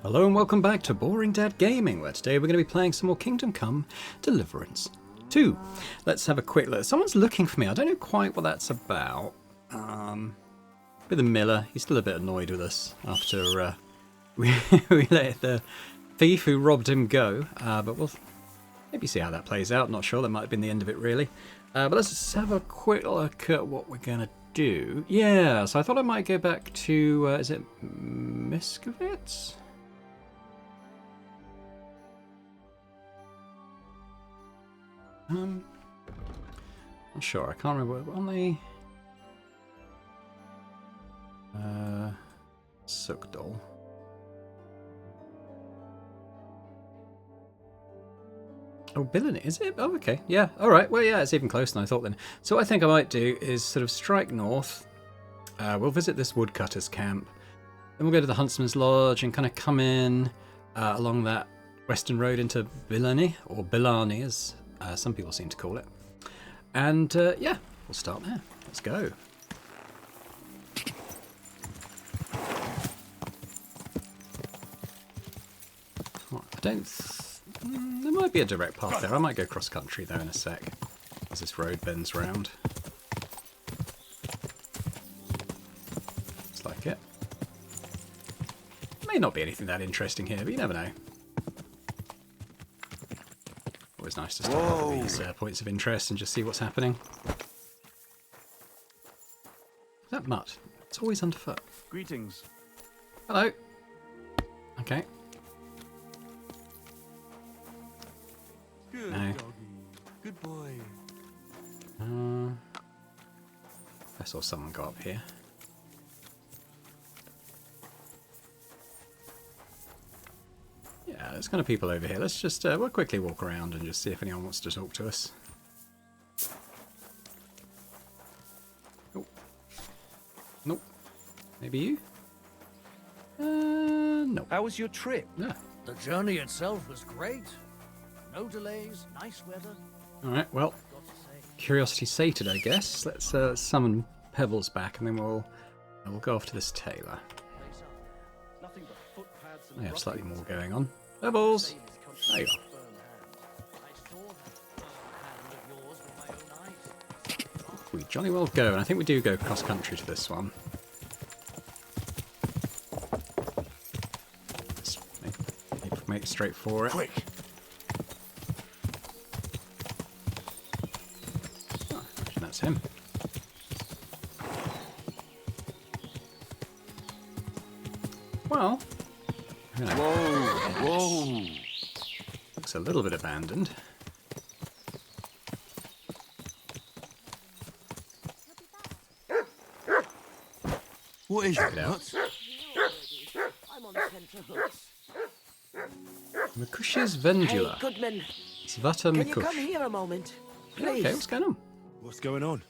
Hello and welcome back to Boring Dad Gaming, where today we're going to be playing some more Kingdom Come Deliverance 2. Let's have a quick look. Someone's looking for me. I don't know quite what that's about. With the miller, he's still a bit annoyed with us after we let the thief who robbed him go. But we'll maybe see how that plays out. Not sure. That might have been the end of it, really. But let's just have a quick look at what we're going to do. Yeah, so I thought I might go back to, is it Miskovitz? Not sure. I can't remember. On the Sukdol. Oh, Billini, is it? Oh, okay. Yeah. All right. Well, yeah, it's even closer than I thought then. So what I think I might do is sort of strike north. We'll visit this woodcutter's camp. Then we'll go to the huntsman's lodge and kind of come in along that western road into Billini, or Billani as some people seem to call it. And yeah, we'll start there. Let's go. I don't... there might be a direct path there. I might go cross country though in a sec, as this road bends round. Looks like it. May not be anything that interesting here, but you never know. Always nice to stop at these points of interest and just see what's happening. Is that mutt? It's always underfoot. Greetings. Hello. Okay. Good No. doggy. Good boy. I saw someone go up here. Yeah, there's kind of people over here. Let's just we'll quickly walk around and just see if anyone wants to talk to us. Oh. Nope. Maybe you? No. How was your trip? Yeah. The journey itself was great. No delays, nice weather. Alright, well, Got to say. curiosity sated, I guess. Let's summon Pebbles back and then we'll go off to this tailor. Nothing but footpads I and have slightly more going on. Pebbles! There you are. We jolly well go, and I think we do go cross country to this one. Let's make straight for it. Quick! Oh, actually, that's him. Well, I'm gonna- Whoa! looks a little bit abandoned. What is Check it, it out. nuts? I'm on tenterhooks. Mikush's Hey, Vendula. Goodman, Svata can you come Mikush. here a moment? Okay, Please. what's going on? What's going on?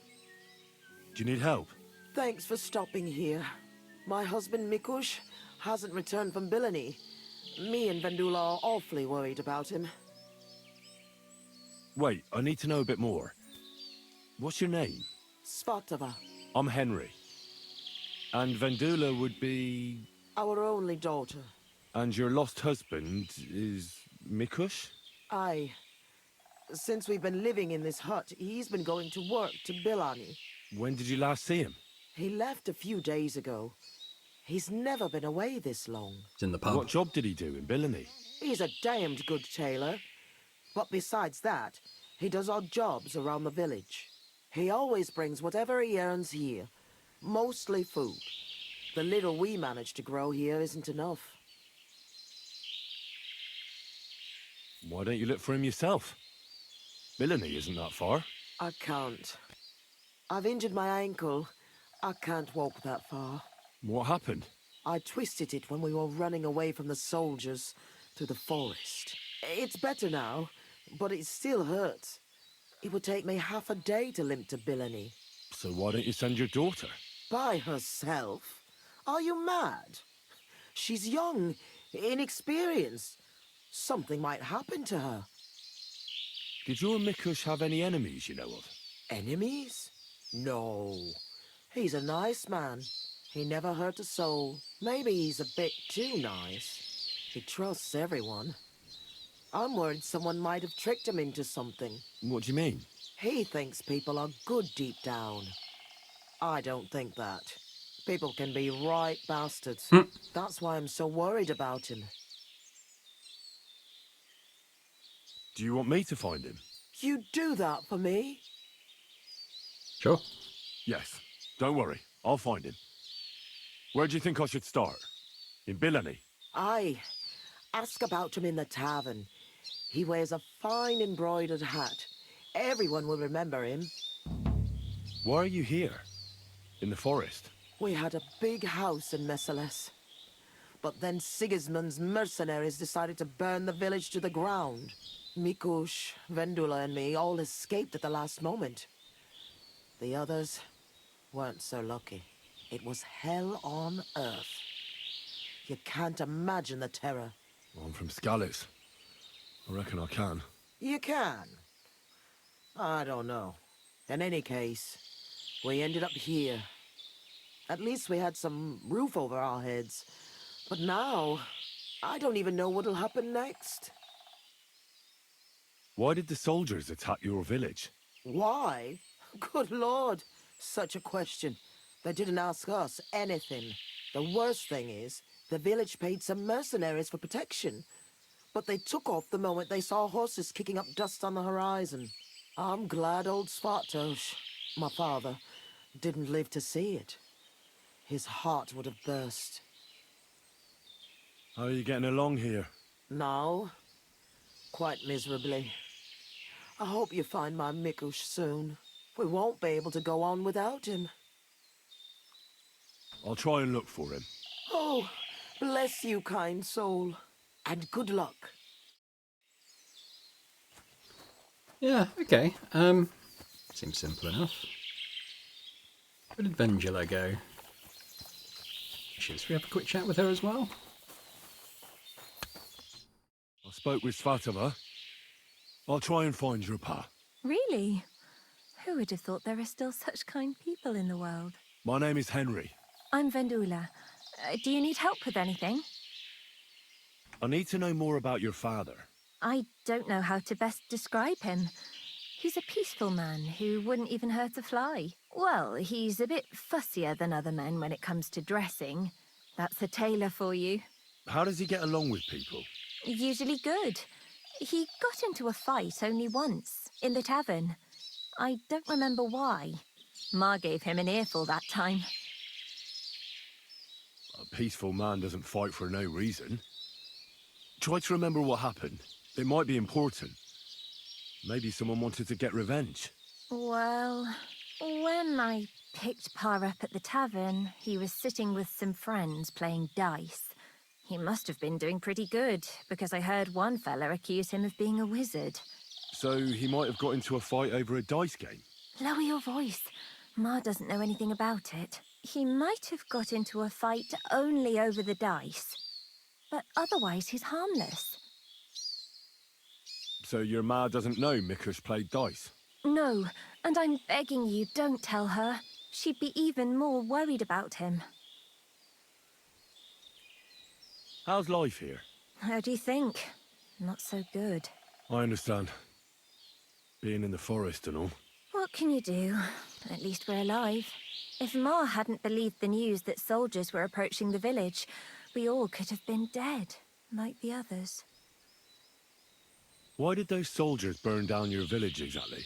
Do you need help? Thanks for stopping here. My husband Mikush hasn't returned from Billini. Me and Vendula are awfully worried about him. Wait, I need to know a bit more. What's your name? Svatava, I'm Henry. And Vendula would be... our only daughter. And your lost husband is Mikush? Aye. Since we've been living in this hut, he's been going to work to Billani. When did you last see him? He left a few days ago. He's never been away this long. It's in the pub. What job did he do in Billini? He's a damned good tailor. But besides that, he does odd jobs around the village. He always brings whatever he earns here. Mostly food. The little we manage to grow here isn't enough. Why don't you look for him yourself? Billini isn't that far. I can't. I've injured my ankle. I can't walk that far. What happened? I twisted it when we were running away from the soldiers through the forest. It's better now, but it still hurts. It would take me half a day to limp to Billini. So why don't you send your daughter? By herself? Are you mad? She's young, inexperienced. Something might happen to her. Did your Mikush have any enemies you know of? Enemies? No. He's a nice man. He never hurt a soul. Maybe he's a bit too nice. He trusts everyone. I'm worried someone might have tricked him into something. What do you mean? He thinks people are good deep down. I don't think that. People can be right bastards. Hmm. That's why I'm so worried about him. Do you want me to find him? You do that for me? Sure. Yes. Don't worry. I'll find him. Where do you think I should start? In Billany? Aye. Ask about him in the tavern. He wears a fine embroidered hat. Everyone will remember him. Why are you here? In the forest? We had a big house in Messales. But then Sigismund's mercenaries decided to burn the village to the ground. Mikush, Vendula and me all escaped at the last moment. The others weren't so lucky. It was hell on earth. You can't imagine the terror. Well, I'm from Scallis. I reckon I can. You can. I don't know. In any case, we ended up here. At least we had some roof over our heads. But now, I don't even know what'll happen next. Why did the soldiers attack your village? Why? Good Lord, such a question. They didn't ask us anything. The worst thing is, the village paid some mercenaries for protection. But they took off the moment they saw horses kicking up dust on the horizon. I'm glad old Svartosh, my father, didn't live to see it. His heart would have burst. How are you getting along here? Now, quite miserably. I hope you find my Mikush soon. We won't be able to go on without him. I'll try and look for him. Oh, bless you, kind soul. And good luck. Yeah, okay. Seems simple enough. Where did Vendula go? Should we have a quick chat with her as well? I spoke with Svatova. I'll try and find your pa. Really? Who would have thought there are still such kind people in the world? My name is Henry. I'm Vendula. Do you need help with anything? I need to know more about your father. I don't know how to best describe him. He's a peaceful man who wouldn't even hurt a fly. Well, he's a bit fussier than other men when it comes to dressing. That's a tailor for you. How does he get along with people? Usually good. He got into a fight only once, in the tavern. I don't remember why. Ma gave him an earful that time. A peaceful man doesn't fight for no reason. Try to remember what happened. It might be important. Maybe someone wanted to get revenge. Well, when I picked Pa up at the tavern, he was sitting with some friends playing dice. He must have been doing pretty good, because I heard one fella accuse him of being a wizard. So he might have got into a fight over a dice game. Lower your voice. Ma doesn't know anything about it. He might have got into a fight only over the dice, but otherwise he's harmless. So your ma doesn't know Mikush played dice? No, and I'm begging you, don't tell her. She'd be even more worried about him. How's life here? How do you think? Not so good. I understand. Being in the forest and all. What can you do? At least we're alive. If Ma hadn't believed the news that soldiers were approaching the village, we all could have been dead, like the others. Why did those soldiers burn down your village exactly?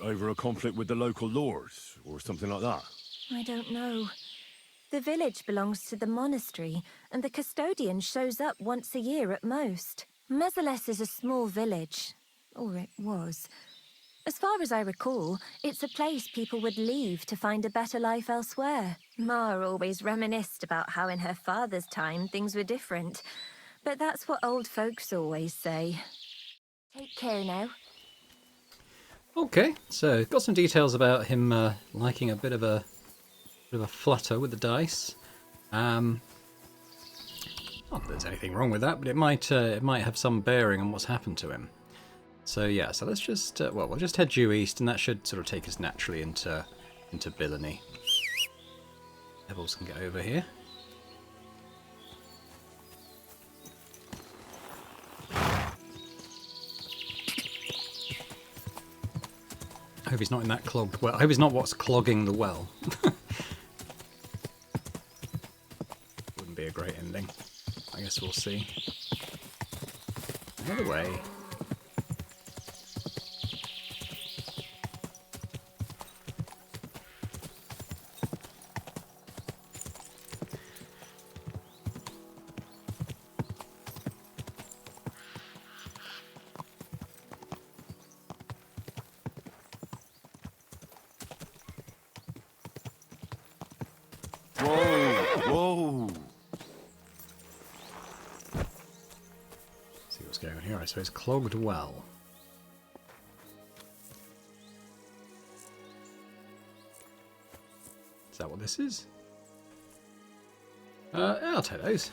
Over a conflict with the local lords, or something like that? I don't know. The village belongs to the monastery, and the custodian shows up once a year at most. Messales is a small village, or it was. As far as I recall, it's a place people would leave to find a better life elsewhere. Ma always reminisced about how in her father's time things were different, but that's what old folks always say. Take care now. Okay, so got some details about him liking a bit of a flutter with the dice. Not that there's anything wrong with that, but it might have some bearing on what's happened to him. So yeah, so let's just we'll just head due east, and that should sort of take us naturally into Billany. Devils can get over here. hope he's not in that clogged well. I hope he's not what's clogging the well. Wouldn't be a great ending. I guess we'll see. Another way. Whoa! See what's going on here. So it's clogged well. Is that what this is? I'll take those.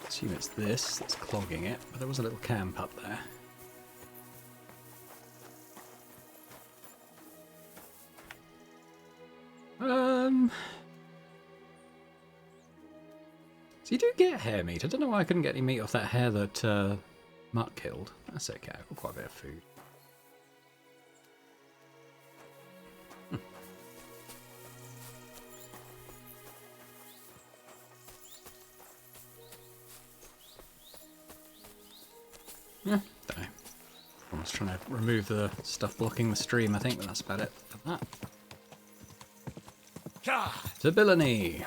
Assume it's this that's clogging it, but there was a little camp up there. So you do get hare meat. I don't know why I couldn't get any meat off that hare that Mutt killed. That's okay, I've got quite a bit of food. Yeah, don't know. I'm just trying to remove the stuff blocking the stream, I think, but that's about it for that. To Billany.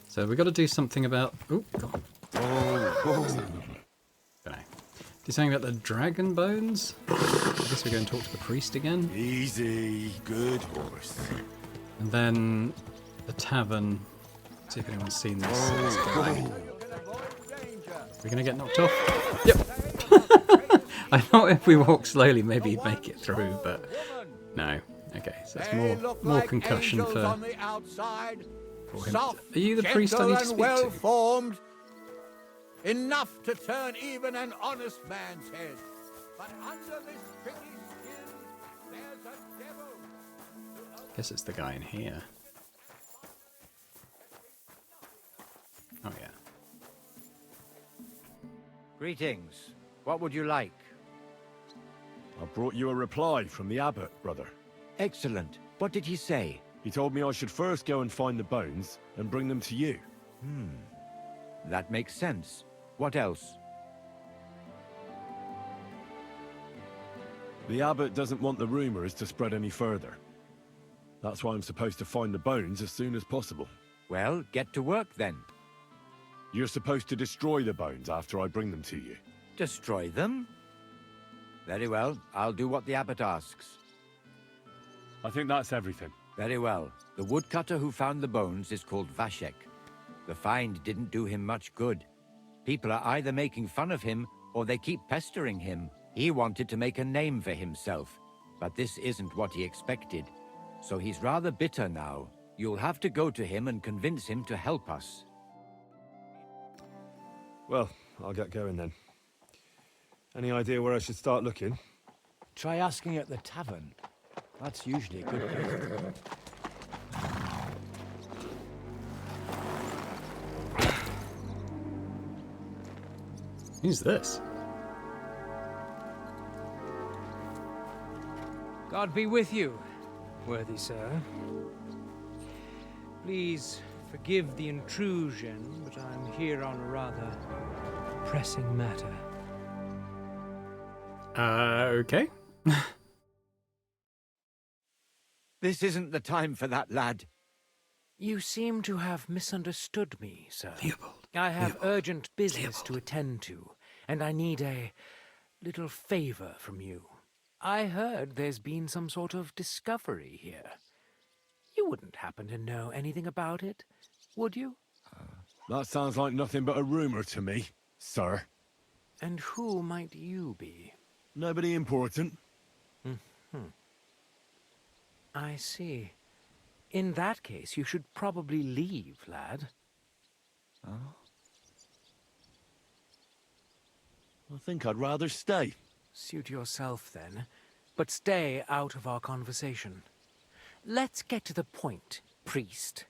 So we've got to do something about... Oh, God. Don't know. Do something about the dragon bones? I guess we go and talk to the priest again. Easy, good horse. And then the tavern. See if anyone's seen this guy. We're going to get knocked off? Yep. I thought if we walk slowly, maybe he'd make it through, but no. Okay, so it's more concussion for him. Are you the priest I need to speak to? Formed, enough to turn even an honest man's head. But under this pretty skin, there's a devil. Guess it's the guy in here. Oh yeah. Greetings. What would you like? I brought you a reply from the abbot, brother. Excellent. What did he say? He told me I should first go and find the bones and bring them to you. That makes sense. What else? The abbot doesn't want the rumors to spread any further. That's why I'm supposed to find the bones as soon as possible. Well, get to work then. You're supposed to destroy the bones after I bring them to you. Destroy them? Very well. I'll do what the abbot asks. I think that's everything. Very well. The woodcutter who found the bones is called Vashek. The find didn't do him much good. People are either making fun of him, or they keep pestering him. He wanted to make a name for himself, but this isn't what he expected. So he's rather bitter now. You'll have to go to him and convince him to help us. Well, I'll get going then. Any idea where I should start looking? Try asking at the tavern. That's usually a good place. Who's this? God be with you, worthy sir. Please forgive the intrusion, but I'm here on a rather pressing matter. Okay. This isn't the time for that, lad. You seem to have misunderstood me, sir. Leopold. I have Leopold. urgent business Leopold. to attend to, and I need a little favor from you. I heard there's been some sort of discovery here. You wouldn't happen to know anything about it, would you? That sounds like nothing but a rumor to me, sir. And who might you be? Nobody important. I see. In that case, you should probably leave, lad. I think I'd rather stay. Suit yourself, then. but stay out of our conversation. Let's get to the point, priest.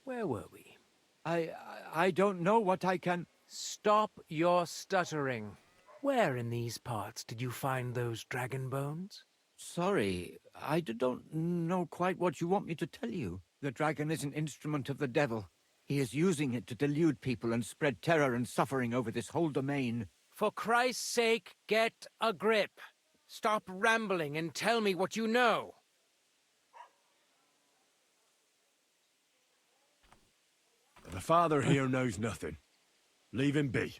Where were we? I don't know what I can... Stop your stuttering. Where in these parts did you find those dragon bones? Sorry, I don't know quite what you want me to tell you. The dragon is an instrument of the devil. He is using it to delude people and spread terror and suffering over this whole domain. For Christ's sake, get a grip. Stop rambling and tell me what you know. The father here knows nothing. Leave him be.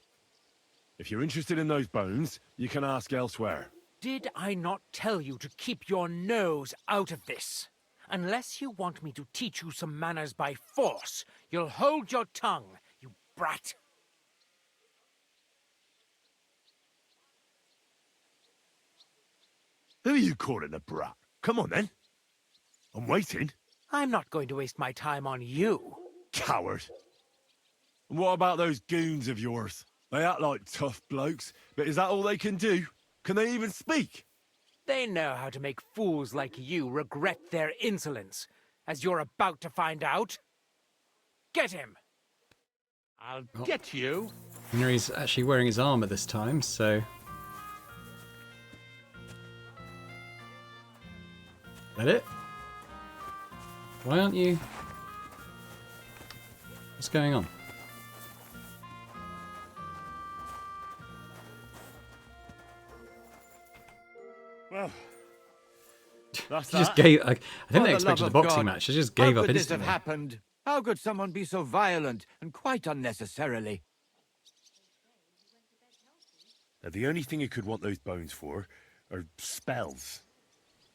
If you're interested in those bones, you can ask elsewhere. Did I not tell you to keep your nose out of this? Unless you want me to teach you some manners by force, you'll hold your tongue, you brat. Who are you calling a brat? Come on, then. I'm waiting. I'm not going to waste my time on you. Coward. And what about those goons of yours? They act like tough blokes, but is that all they can do? Can they even speak? They know how to make fools like you regret their insolence, as you're about to find out. Get him! I'll get you. Henry's actually wearing his armor this time, so... That it? Why aren't you... What's going on? Well, that's She just that. gave... I think For they the expected love a of boxing God, match. She just How gave up could this have instantly. happened? How could someone be so violent and quite unnecessarily? Now, the only thing he could want those bones for are spells.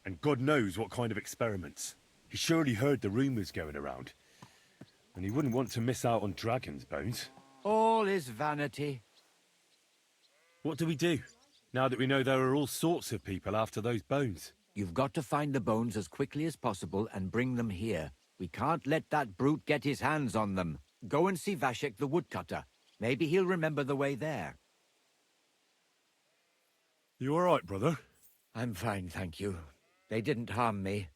And God knows what kind of experiments. He surely heard the rumours going around. And he wouldn't want to miss out on dragon's bones. All is vanity. What do we do, now that we know there are all sorts of people after those bones? You've got to find the bones as quickly as possible and bring them here. We can't let that brute get his hands on them. Go and see Vashek the woodcutter. Maybe he'll remember the way there. You all right, brother? I'm fine, thank you. They didn't harm me.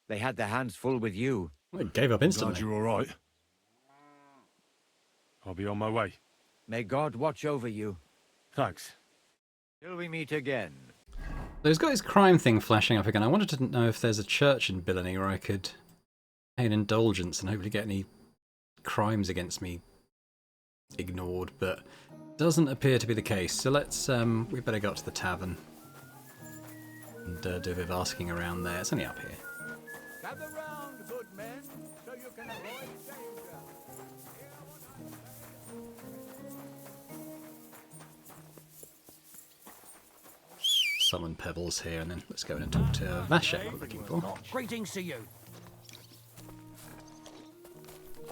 They had their hands full with you. Well, it gave up Glad instantly. you're all right. I'll be on my way. May God watch over you. Thanks. Till we meet again. So he's got his crime thing flashing up again. I wanted to know if there's a church in Billany where I could pay an indulgence and hopefully get any crimes against me ignored, but doesn't appear to be the case. So let's, we better go up to the tavern and do a bit of asking around there. It's only up here. Gather round, good men, so you can avoid danger. Summon Pebbles here, and then let's go in and talk to Vashek we're looking for. Greetings to you.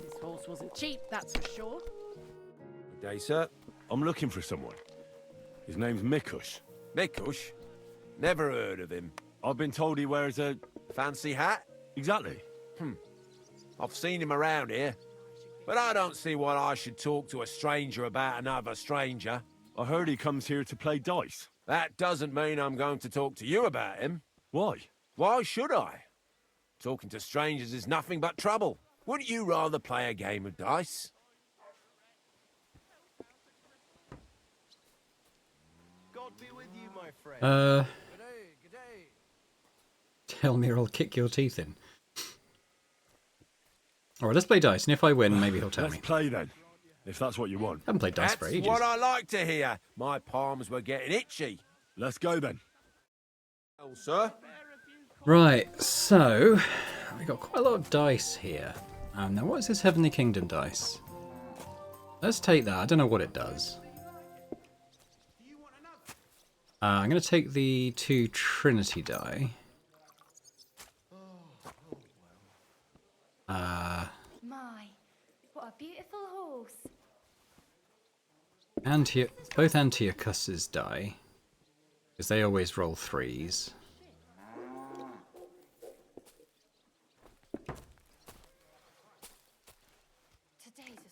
This horse wasn't cheap, that's for sure. Good day, sir. I'm looking for someone. His name's Mikush. Mikush? Never heard of him. I've been told he wears a... Fancy hat? Exactly. I've seen him around here. But I don't see why I should talk to a stranger about another stranger. I heard he comes here to play dice. That doesn't mean I'm going to talk to you about him. Why? Why should I? Talking to strangers is nothing but trouble. Wouldn't you rather play a game of dice? God be with you, my friend. G'day, g'day. Tell me or I'll kick your teeth in. Alright, let's play dice, and if I win, maybe he'll tell Let's me. play then, if that's what you want. I haven't played dice That's for ages. what I like to hear. My palms were getting itchy. Let's go then. Well, sir. Right, so we've got quite a lot of dice here. Now, what is this Heavenly Kingdom dice? Let's take that. I don't know what it does. I'm going to take the 2 Trinity die. My, what a beautiful horse. Both Antiochus's die, because they always roll 3s.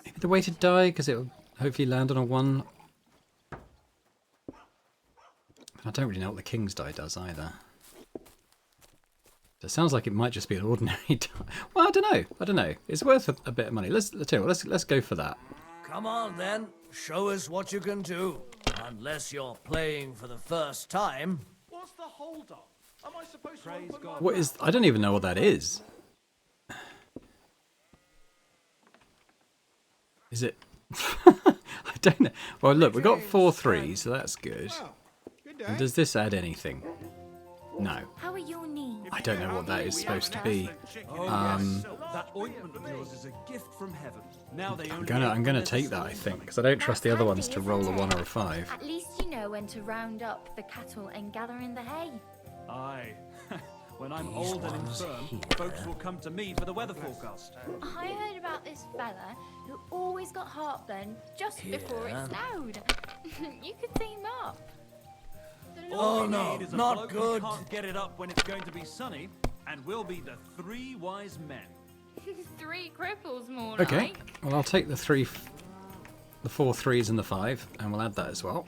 Maybe the weighted die, because it will hopefully land on a 1. I don't really know what the King's die does either. So it sounds like it might just be an ordinary. Well, I don't know. I don't know. It's worth a bit of money. Let's tell you what, let's go for that. Come on then, show us what you can do. Unless you're playing for the first time. What's the hold up? Am I supposed to open my What is? I don't even know what that is. Is it? I don't know. Well, look, we've got 4 3s, so that's good. And does this add anything? No. How are your knees? I don't know what that is supposed to be. That ointment of yours is a gift from heaven. Now they I'm gonna take that, I think, because I don't trust the other ones to roll a 1 or a 5. At least you know when to round up the cattle and gather in the hay. Aye. When I'm old and infirm, folks will come to me for the weather forecast. I heard about this fella who always got heartburn just before it snowed. You could team up. Oh no, Is a not bloke who good. can't get it up when it's going to be sunny, and we'll be the 3 wise men. 3 cripples more Okay. like. Well, I'll take the 4 3s and the 5, and we'll add that as well.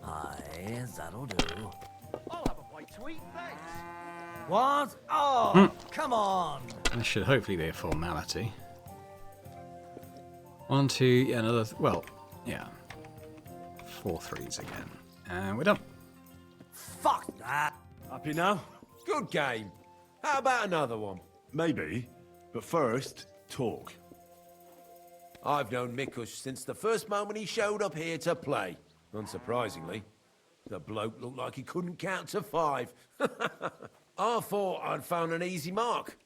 Aye, that'll do. I'll have a bite to eat, thanks. What? Oh, come on. This should hopefully be a formality. 1, 2, yeah, another. Well, yeah. 4 3s again, and we're done. Fuck that. Happy now? Good game. How about another one? Maybe. But first, talk. I've known Mikush since the first moment he showed up here to play. Unsurprisingly. The bloke looked like he couldn't count to 5. I thought I'd found an easy mark.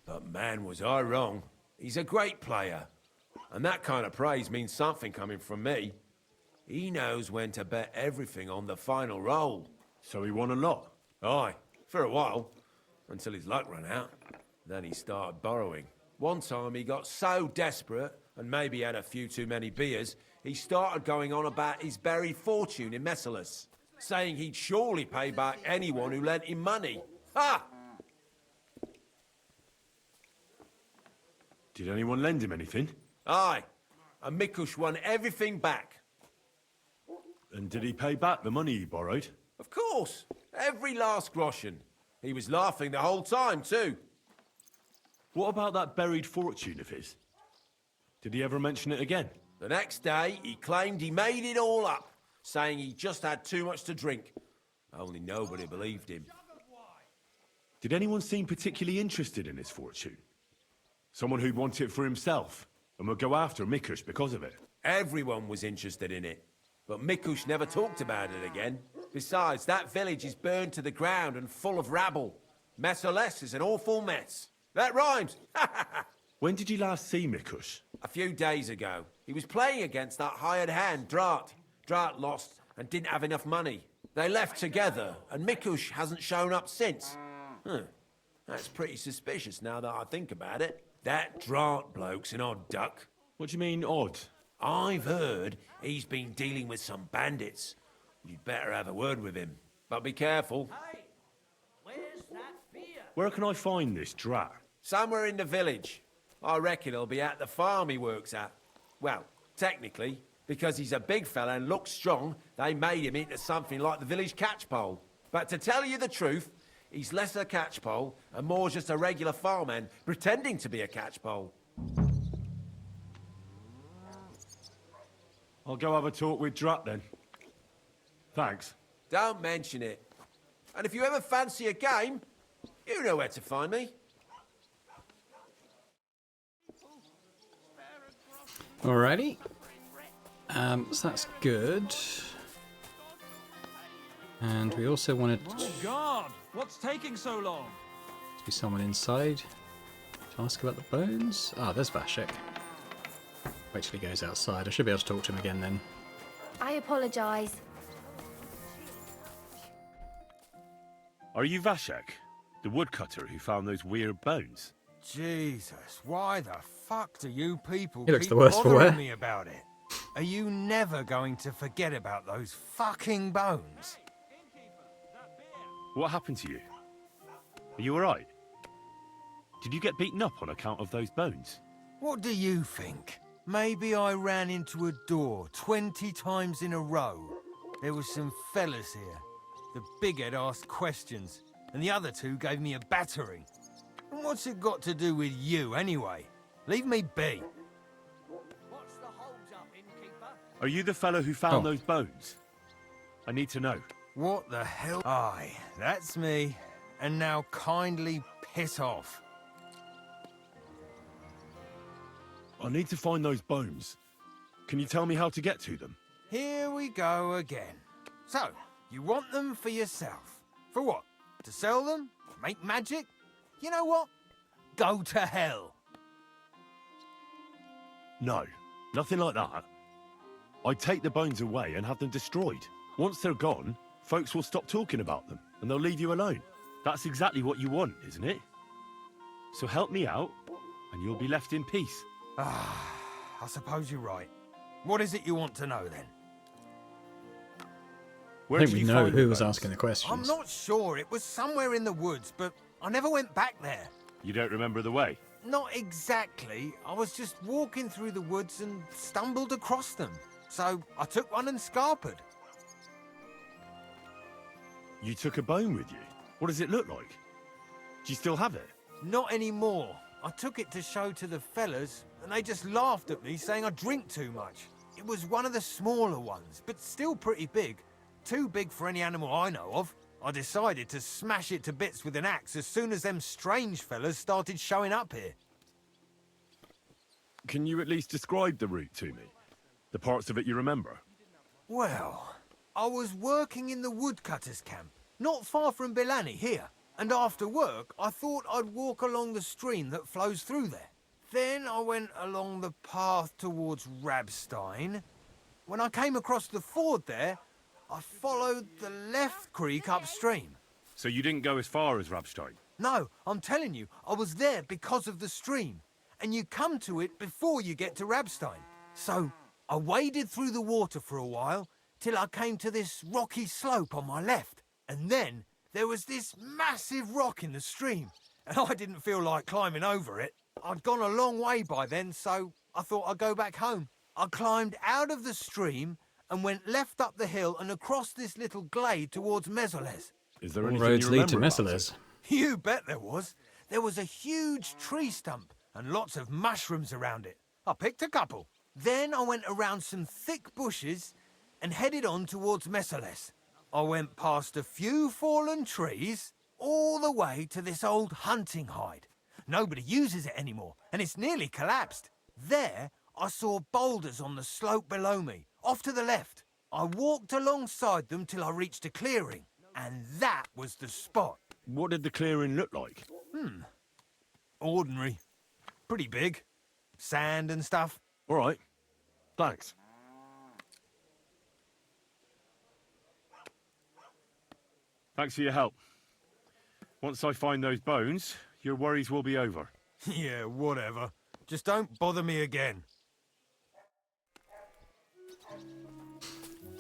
But man, was I wrong. He's a great player. And that kind of praise means something coming from me. He knows when to bet everything on the final roll. So he won a lot? Aye, for a while. Until his luck ran out. Then he started borrowing. One time he got so desperate, and maybe had a few too many beers, he started going on about his buried fortune in Messalis, saying he'd surely pay back anyone who lent him money. Ha! Did anyone lend him anything? Aye, and Mikush won everything back. And did he pay back the money he borrowed? Of course, every last groschen. He was laughing the whole time, too. What about that buried fortune of his? Did he ever mention it again? The next day, he claimed he made it all up, saying he just had too much to drink. Only nobody believed him. Did anyone seem particularly interested in his fortune? Someone who'd want it for himself and would go after Mikush because of it? Everyone was interested in it, but Mikush never talked about it again. Besides, that village is burned to the ground and full of rabble. Messalis is an awful mess. That rhymes! When did you last see Mikush? A few days ago. He was playing against that hired hand, Drat. Drat lost and didn't have enough money. They left together, and Mikush hasn't shown up since. That's pretty suspicious now that I think about it. That Drat bloke's an odd duck. What do you mean, odd? I've heard he's been dealing with some bandits. You'd better have a word with him. But be careful. Hey, where's that beer? Where can I find this Drat? Somewhere in the village. I reckon he'll be at the farm he works at. Well, technically, because he's a big fella and looks strong, they made him into something like the village catchpole. But to tell you the truth, he's less a catchpole and more just a regular farmhand pretending to be a catchpole. I'll go have a talk with Drat then. Thanks. Don't mention it. And if you ever fancy a game, you know where to find me. Alrighty. So that's good. And we also wanted Oh God, what's taking so long? to be someone inside to ask about the bones. Ah, there's Vashek. Wait till he goes outside. I should be able to talk to him again then. I apologise. Are you Vashek? The woodcutter who found those weird bones? Jesus, why the fuck do you people He looks keep the worse for bothering wear. me about it? Are you never going to forget about those fucking bones? What happened to you? Are you alright? Did you get beaten up on account of those bones? What do you think? Maybe I ran into a door 20 times in a row. There was some fellas here. The bighead asked questions, and the other two gave me a battering. And what's it got to do with you, anyway? Leave me be. What's the hold-up, innkeeper? Are you the fellow who found those bones? I need to know. What the hell? Aye, that's me. And now kindly piss off. I need to find those bones. Can you tell me how to get to them? Here we go again. So, you want them for yourself. For what? To sell them? Make magic? You know what? Go to hell. No, nothing like that. I'd take the bones away and have them destroyed. Once they're gone, folks will stop talking about them, and they'll leave you alone. That's exactly what you want, isn't it? So help me out, and you'll be left in peace. I suppose you're right. What is it you want to know, then? I think we know who was asking the questions. I'm not sure. It was somewhere in the woods, but I never went back there. You don't remember the way? Not exactly. I was just walking through the woods and stumbled across them. So I took one and scarpered. You took a bone with you? What does it look like? Do you still have it? Not anymore. I took it to show to the fellas, and they just laughed at me, saying I drink too much. It was one of the smaller ones, but still pretty big. Too big for any animal I know of. I decided to smash it to bits with an axe as soon as them strange fellas started showing up here. Can you at least describe the route to me? The parts of it you remember? Well, I was working in the woodcutters' camp, not far from Bilani here. And after work, I thought I'd walk along the stream that flows through there. Then I went along the path towards Rabstein. When I came across the ford there, I followed the left creek upstream. So you didn't go as far as Rabstein? No, I'm telling you, I was there because of the stream. And you come to it before you get to Rabstein. So I waded through the water for a while, till I came to this rocky slope on my left. And then there was this massive rock in the stream, and I didn't feel like climbing over it. I'd gone a long way by then, so I thought I'd go back home. I climbed out of the stream and went left up the hill and across this little glade towards Mesoles. Is there All anything roads you lead to remember about Mesoles. You bet there was. There was a huge tree stump and lots of mushrooms around it. I picked a couple. Then I went around some thick bushes and headed on towards Mesoles. I went past a few fallen trees, all the way to this old hunting hide. Nobody uses it anymore, and it's nearly collapsed. There, I saw boulders on the slope below me, off to the left. I walked alongside them till I reached a clearing, and that was the spot. What did the clearing look like? Ordinary. Pretty big. Sand and stuff. All right. Thanks. Thanks for your help. Once I find those bones, your worries will be over. Yeah, whatever. Just don't bother me again.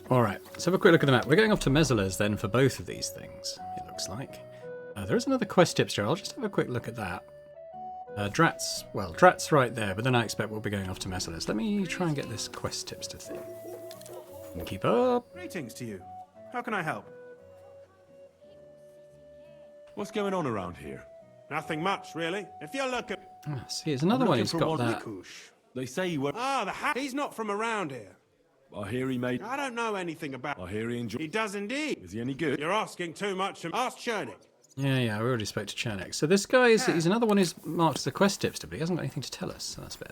Alright, let's have a quick look at the map. We're going off to Mesoles then for both of these things, it looks like. There is another quest tipster. I'll just have a quick look at that. Drat's right there, but then I expect we'll be going off to Mesoles. Let me try and get this quest tipster thing. Keep up. Greetings to you. How can I help? What's going on around here? Nothing much, really. If you look at... See, it's another one who's got that... Mikush. They say he went... Ah, the hat. He's not from around here. I hear he made... I don't know anything about... I hear he enjoyed... He does indeed. Is he any good? You're asking too much. Ask Chernik. Yeah, we already spoke to Chernik. So this guy he's another one who's marked as a quest tipster, but he hasn't got anything to tell us, so that's a bit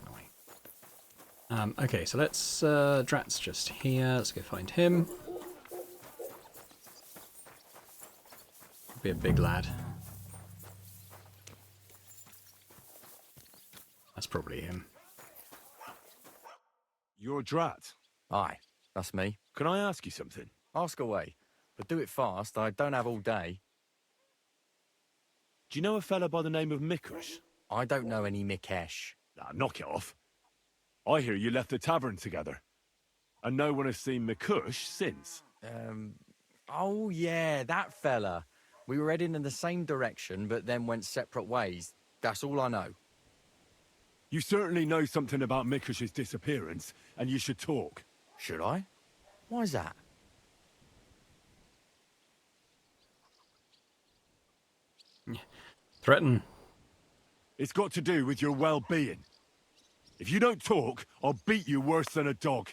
annoying. Okay, so let's... Drat's just here. Let's go find him. Be a big lad. That's probably him. You're Drat. Aye, that's me. Can I ask you something? Ask away, but do it fast. I don't have all day. Do you know a fella by the name of Mikush? I don't know any Mikesh. Knock it off. I hear you left the tavern together. And no one has seen Mikush since. Oh yeah, that fella. We were heading in the same direction, but then went separate ways. That's all I know. You certainly know something about Mikush's disappearance, and you should talk. Should I? Why's that? Threaten. It's got to do with your well-being. If you don't talk, I'll beat you worse than a dog.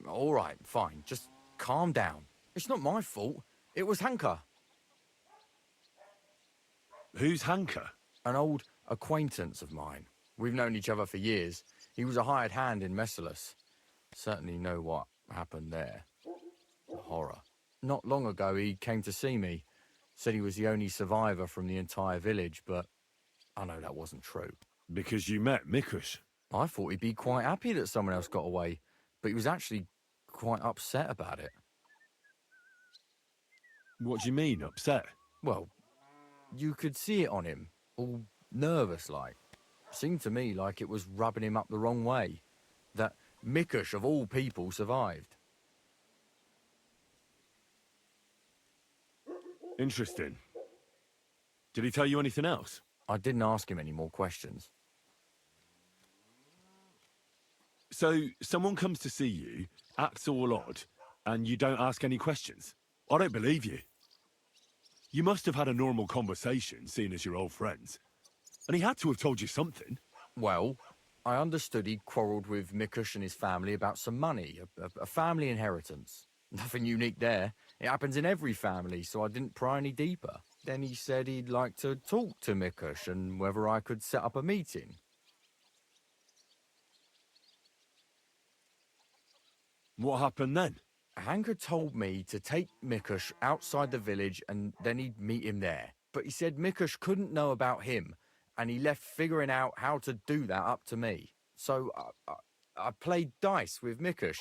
All right, fine. Just calm down. It's not my fault. It was Hanka. Who's Hanka? An old acquaintance of mine. We've known each other for years. He was a hired hand in Messalus. Certainly know what happened there. The horror. Not long ago, he came to see me. Said he was the only survivor from the entire village, but I know that wasn't true. Because you met Mikush? I thought he'd be quite happy that someone else got away, but he was actually quite upset about it. What do you mean, upset? Well, you could see it on him, all nervous like. Seemed to me like it was rubbing him up the wrong way. That Mikush, of all people, survived. Interesting. Did he tell you anything else? I didn't ask him any more questions. So, someone comes to see you, acts all odd, and you don't ask any questions? I don't believe you. You must have had a normal conversation, seeing as you're old friends. And he had to have told you something. Well, I understood he quarrelled with Mikush and his family about some money, a family inheritance. Nothing unique there. It happens in every family, so I didn't pry any deeper. Then he said he'd like to talk to Mikush and whether I could set up a meeting. What happened then? Hanka told me to take Mikush outside the village and then he'd meet him there. But he said Mikush couldn't know about him, and he left figuring out how to do that up to me. So I played dice with Mikush.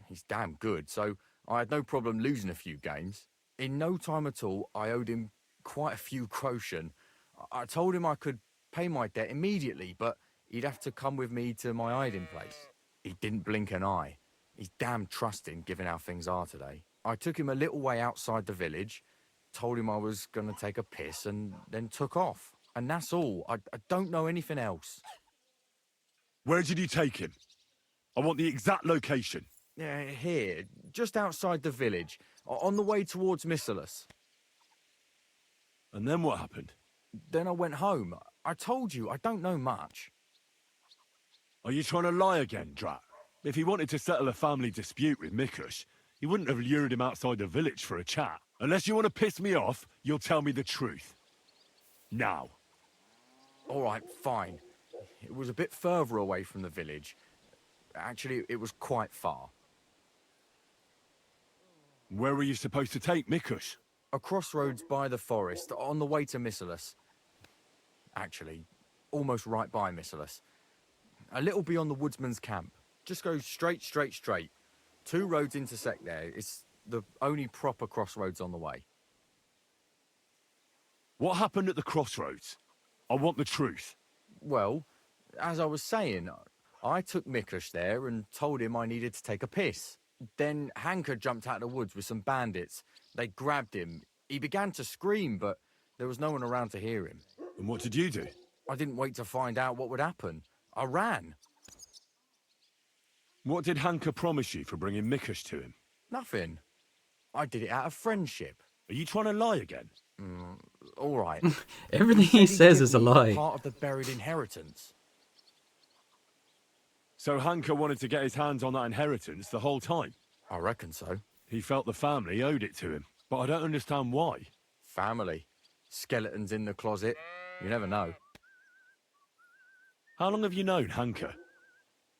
He's damn good, so I had no problem losing a few games. In no time at all, I owed him quite a few groschen. I told him I could pay my debt immediately, but he'd have to come with me to my hiding place. He didn't blink an eye. He's damn trusting, given how things are today. I took him a little way outside the village, told him I was going to take a piss, and then took off. And that's all. I don't know anything else. Where did you take him? I want the exact location. Here, just outside the village, on the way towards Missalus. And then what happened? Then I went home. I told you, I don't know much. Are you trying to lie again, Drat? If he wanted to settle a family dispute with Mikush, he wouldn't have lured him outside the village for a chat. Unless you want to piss me off, you'll tell me the truth. Now. All right, fine. It was a bit further away from the village. Actually, it was quite far. Where were you supposed to take Mikush? A crossroads by the forest, on the way to Missalus. Actually, almost right by Missalus. A little beyond the woodsman's camp. Just go straight. 2 roads intersect there. It's the only proper crossroads on the way. What happened at the crossroads? I want the truth. Well, as I was saying, I took Mikush there and told him I needed to take a piss. Then Hanka jumped out of the woods with some bandits. They grabbed him. He began to scream, but there was no one around to hear him. And what did you do? I didn't wait to find out what would happen. I ran. What did Hanka promise you for bringing Mikush to him? Nothing. I did it out of friendship. Are you trying to lie again? All right. Everything he says is a lie. Part of the buried inheritance. So Hanka wanted to get his hands on that inheritance the whole time? I reckon so. He felt the family owed it to him, but I don't understand why. Family. Skeletons in the closet. You never know. How long have you known Hanka?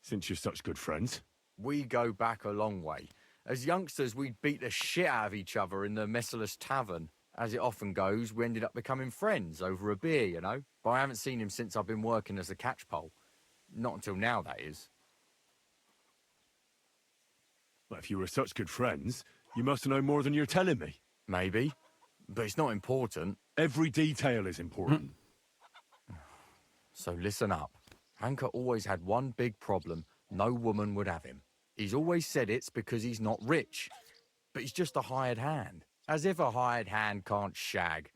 Since you're such good friends. We go back a long way. As youngsters, we'd beat the shit out of each other in the Messalus tavern. As it often goes, we ended up becoming friends over a beer, you know? But I haven't seen him since I've been working as a catchpole. Not until now, that is. Well, if you were such good friends, you must know more than you're telling me. Maybe. But it's not important. Every detail is important. So listen up. Hanka always had one big problem. No woman would have him. He's always said it's because he's not rich. But he's just a hired hand. As if a hired hand can't shag.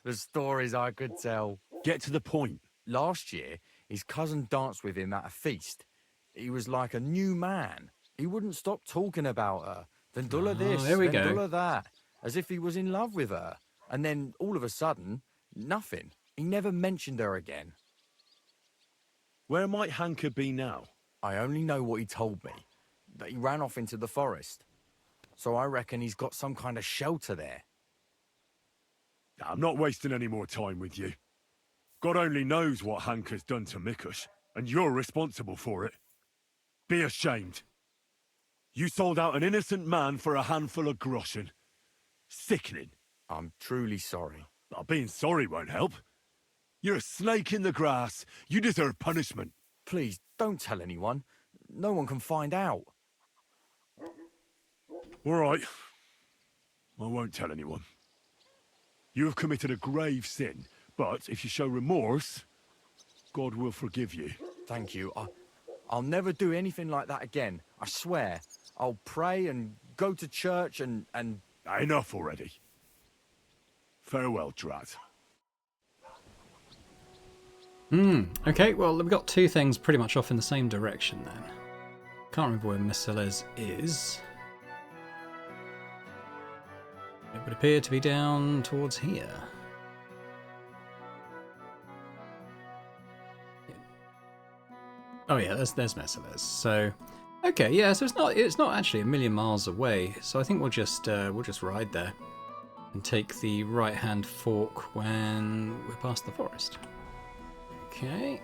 the stories I could tell. Get to the point. Last year, his cousin danced with him at a feast. He was like a new man. He wouldn't stop talking about her. Vendula this, here we go. Vendula that, as if he was in love with her. And then, all of a sudden, nothing. He never mentioned her again. Where might Hanka be now? I only know what he told me, that he ran off into the forest. So I reckon he's got some kind of shelter there. I'm not wasting any more time with you. God only knows what Hanka's done to Mikush, and you're responsible for it. Be ashamed. You sold out an innocent man for a handful of groschen. Sickening. I'm truly sorry. Being sorry won't help. You're a snake in the grass. You deserve punishment. Please, don't tell anyone. No one can find out. All right. I won't tell anyone. You have committed a grave sin, but if you show remorse, God will forgive you. Thank you. I'll never do anything like that again. I swear. I'll pray and go to church and... Enough already. Farewell, Drat. Okay, well, we've got two things pretty much off in the same direction then. Can't remember where Mesiles is. It would appear to be down towards here. Oh yeah, there's Mesiles. So, okay, yeah, so it's not actually a million miles away. So I think we'll just ride there and take the right-hand fork when we're past the forest. Okay.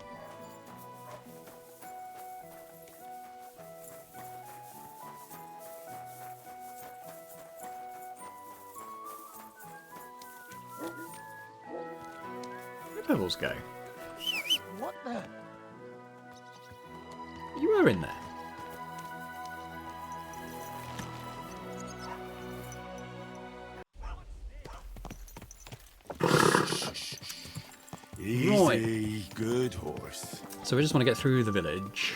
Where Pebbles go? What the? You were in there. Easy, good horse. So we just want to get through the village.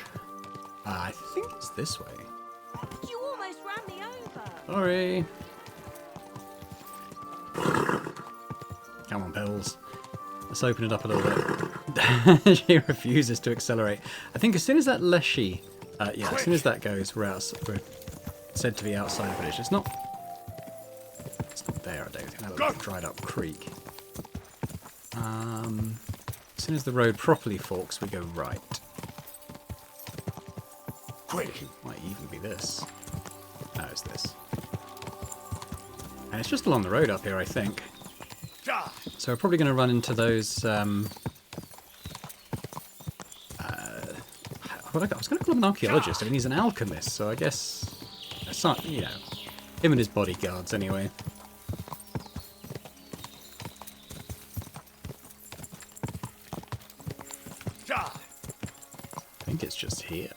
I think it's this way. You almost ran me over. Sorry. Come on, Pebbles. Let's open it up a little bit. She refuses to accelerate. I think as soon as that Leshy, as soon as that goes, we're said to be outside the village. It's not there, I don't think. That little dried up creek. As soon as the road properly forks, we go right. Quick! Might even be this. No, it's this. And it's just along the road up here, I think. So we're probably going to run into those... I was going to call him an archaeologist. I mean, he's an alchemist, so I guess... It's not, you know, him and his bodyguards, anyway. I think it's just here.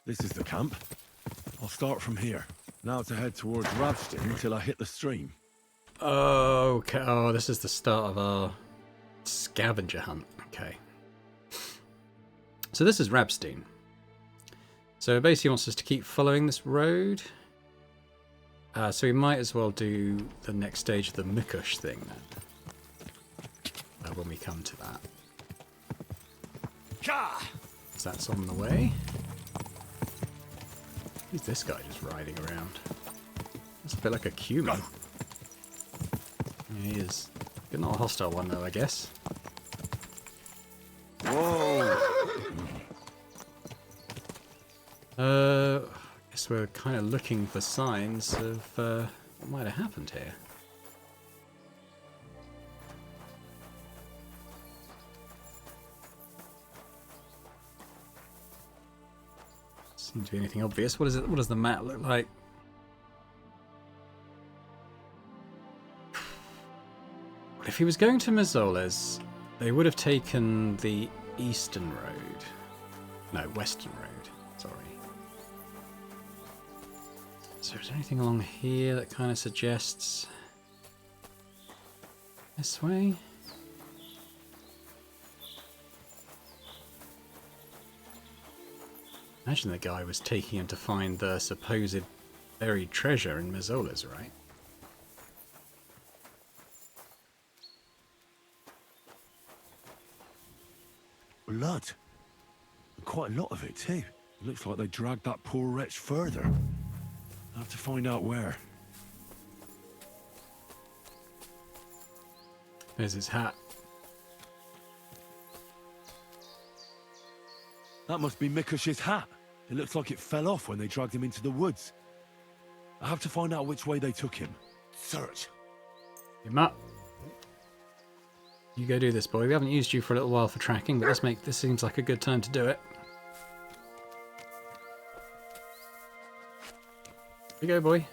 This is the camp. I'll start from here. Now to head towards Ravstin until I hit the stream. Okay. Oh, this is the start of our scavenger hunt. Okay. So this is Rabstein. So basically he wants us to keep following this road. So we might as well do the next stage of the Mikush thing then. When we come to that. So that's on the way. Who's this guy just riding around? It's a bit like a cumin. Yeah, he is. But not a hostile one though, I guess. Whoa! I guess we're kind of looking for signs of what might have happened here. Seems to be anything obvious. What is it? What does the map look like? Well, if he was going to Mazoles, they would have taken the eastern road. No, western road. Sorry. So is there anything along here that kind of suggests this way? Imagine the guy was taking him to find the supposed buried treasure in Mazzola's, right? Blood. And quite a lot of it, too. It looks like they dragged that poor wretch further. I have to find out where. There's his hat. That must be Mikush's hat. It looks like it fell off when they dragged him into the woods. I have to find out which way they took him. Search. Him up. You go do this, boy. We haven't used you for a little while for tracking, but this seems like a good time to do it. Here you go, boy.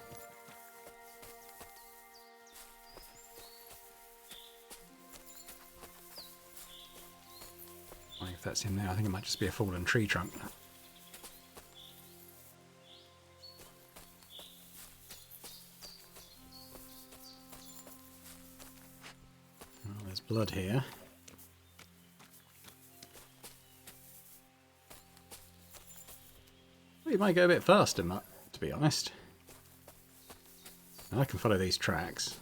I think if that's him there, I think it might just be a fallen tree trunk. Well, there's blood here. Well, you might go a bit faster, Mutt, to be honest. I can follow these tracks.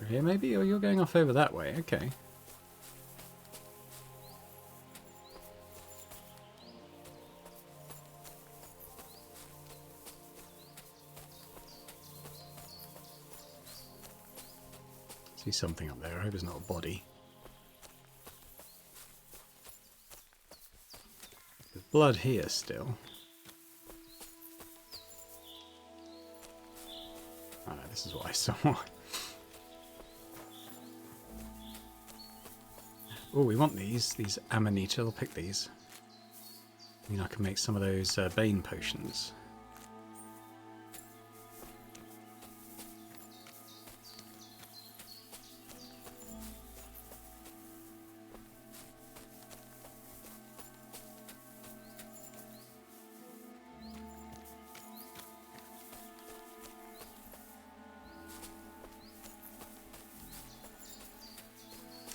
Over here maybe? Or you're going off over that way, okay. See something up there, I hope it's not a body. There's blood here still. Oh no, this is what I saw. Oh, we want these Amanita, I'll pick these. I mean, I can make some of those Bane potions.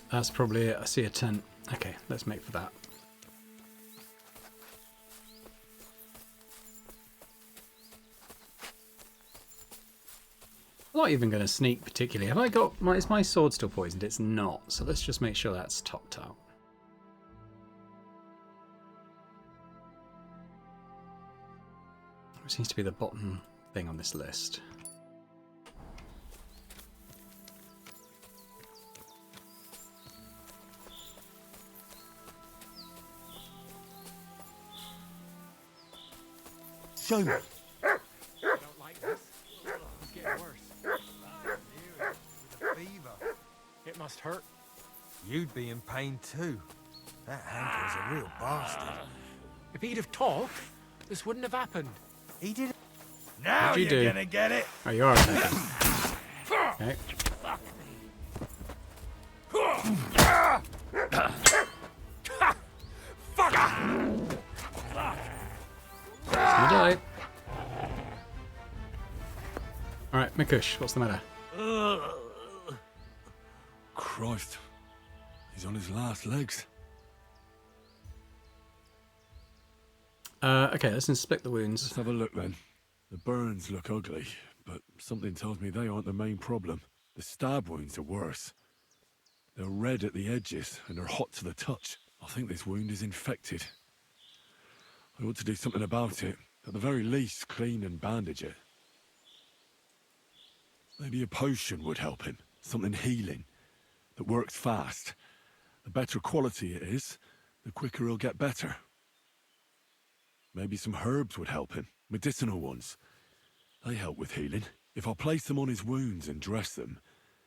That's probably it. I see a tent. Okay, let's make for that. I'm not even going to sneak particularly. Have I got my... Is my sword still poisoned? It's not. So let's just make sure that's topped out. It seems to be the bottom thing on this list. Show me. I don't like this. It's getting worse. With a fever. It must hurt. You'd be in pain too. That Hank was a real bastard. If he'd have talked, this wouldn't have happened. He did. Now What'd you you're do? gonna get it. Oh, you are attacking. Okay. You die. Alright, Mikush, what's the matter? Christ. He's on his last legs. Okay, let's inspect the wounds. Let's have a look then. The burns look ugly, but something tells me they aren't the main problem. The stab wounds are worse. They're red at the edges and are hot to the touch. I think this wound is infected. I ought to do something about it. At the very least, clean and bandage it. Maybe a potion would help him. Something healing. That works fast. The better quality it is, the quicker he'll get better. Maybe some herbs would help him. Medicinal ones. They help with healing. If I place them on his wounds and dress them,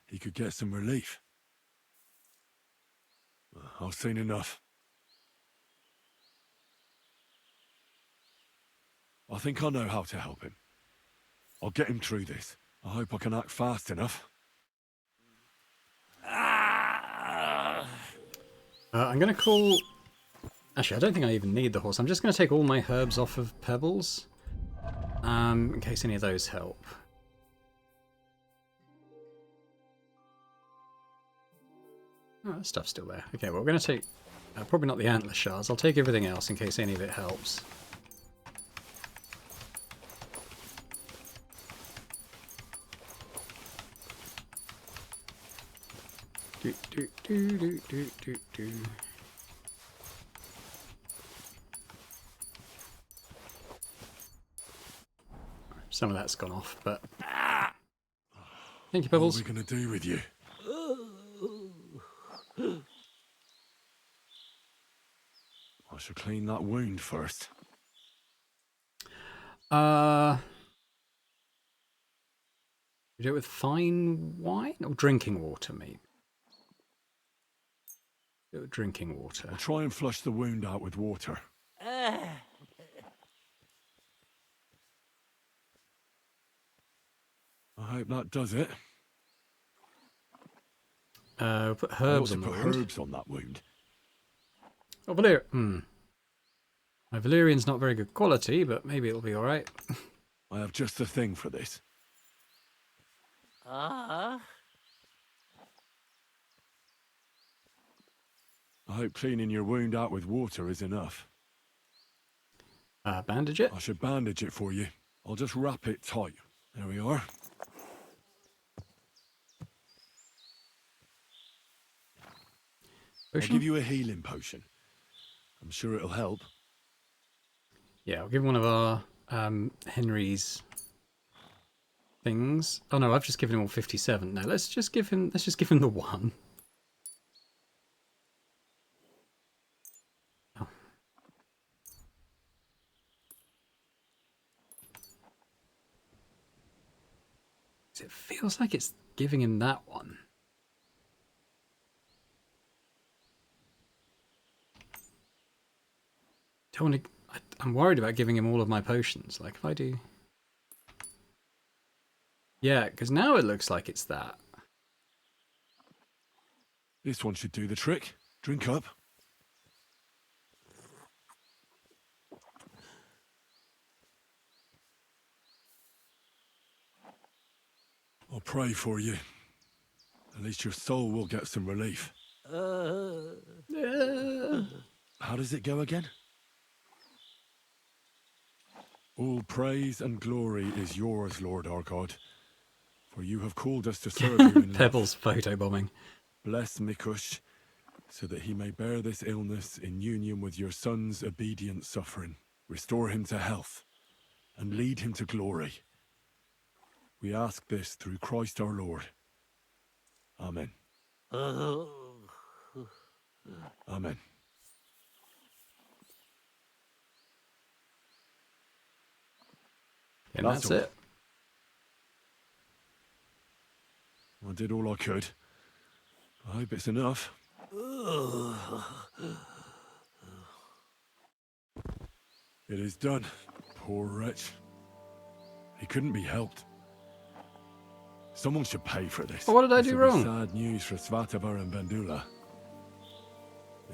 he could get some relief. I've seen enough. I think I know how to help him. I'll get him through this. I hope I can act fast enough. I'm going to call... Actually, I don't think I even need the horse. I'm just going to take all my herbs off of Pebbles. In case any of those help. Oh, that stuff's still there. Okay, well, we're going to take... probably not the antler shards. I'll take everything else in case any of it helps. Do, do, do, do, do, do, do. Some of that's gone off, but... Thank you, Pebbles. What are we going to do with you? I shall clean that wound first. We do it with fine wine or drinking water, maybe? Do it with drinking water. I'll try and flush the wound out with water. I hope that does it. Put herbs on the wound. Herbs on that wound. Oh, Valerian. My Valerian's not very good quality, but maybe it'll be alright. I have just the thing for this. I hope cleaning your wound out with water is enough. Bandage it? I should bandage it for you. I'll just wrap it tight. There we are. Potion? I'll give you a healing potion. I'm sure it'll help. Yeah, I'll give one of our Henry's things. Oh no, I've just given him all 57. No, let's just give him the one. Oh. It feels like it's giving him that one. Don't want to. I'm worried about giving him all of my potions. Like if I do. Yeah, because now it looks like it's that. This one should do the trick. Drink up. I'll pray for you. At least your soul will get some relief. How does it go again? All praise and glory is yours, Lord our God, for you have called us to serve you in Pebbles photobombing. Bless Mikush, so that he may bear this illness in union with your son's obedient suffering. Restore him to health, and lead him to glory. We ask this through Christ our Lord. Amen. Amen. And that's it. I did all I could. I hope it's enough. It is done. Poor wretch. He couldn't be helped. Someone should pay for this. Well, what did I do This will be wrong? sad news for Svatava and Bandula.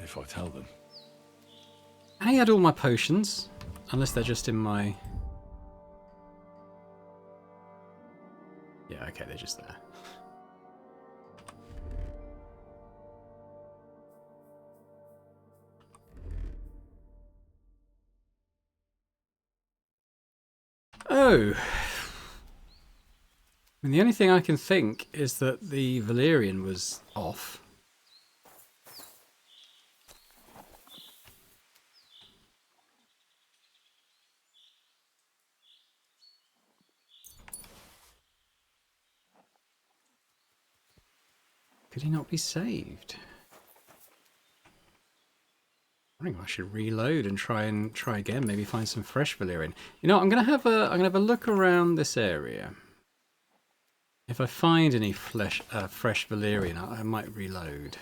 If I tell them. I had all my potions, unless they're just in my... Yeah, okay, they're just there. Oh. And the only thing I can think is that the Valerian was off. Could he not be saved? I think I should reload and try again. Maybe find some fresh Valerian. You know, I'm gonna have a look around this area. If I find any fresh Valerian, I might reload.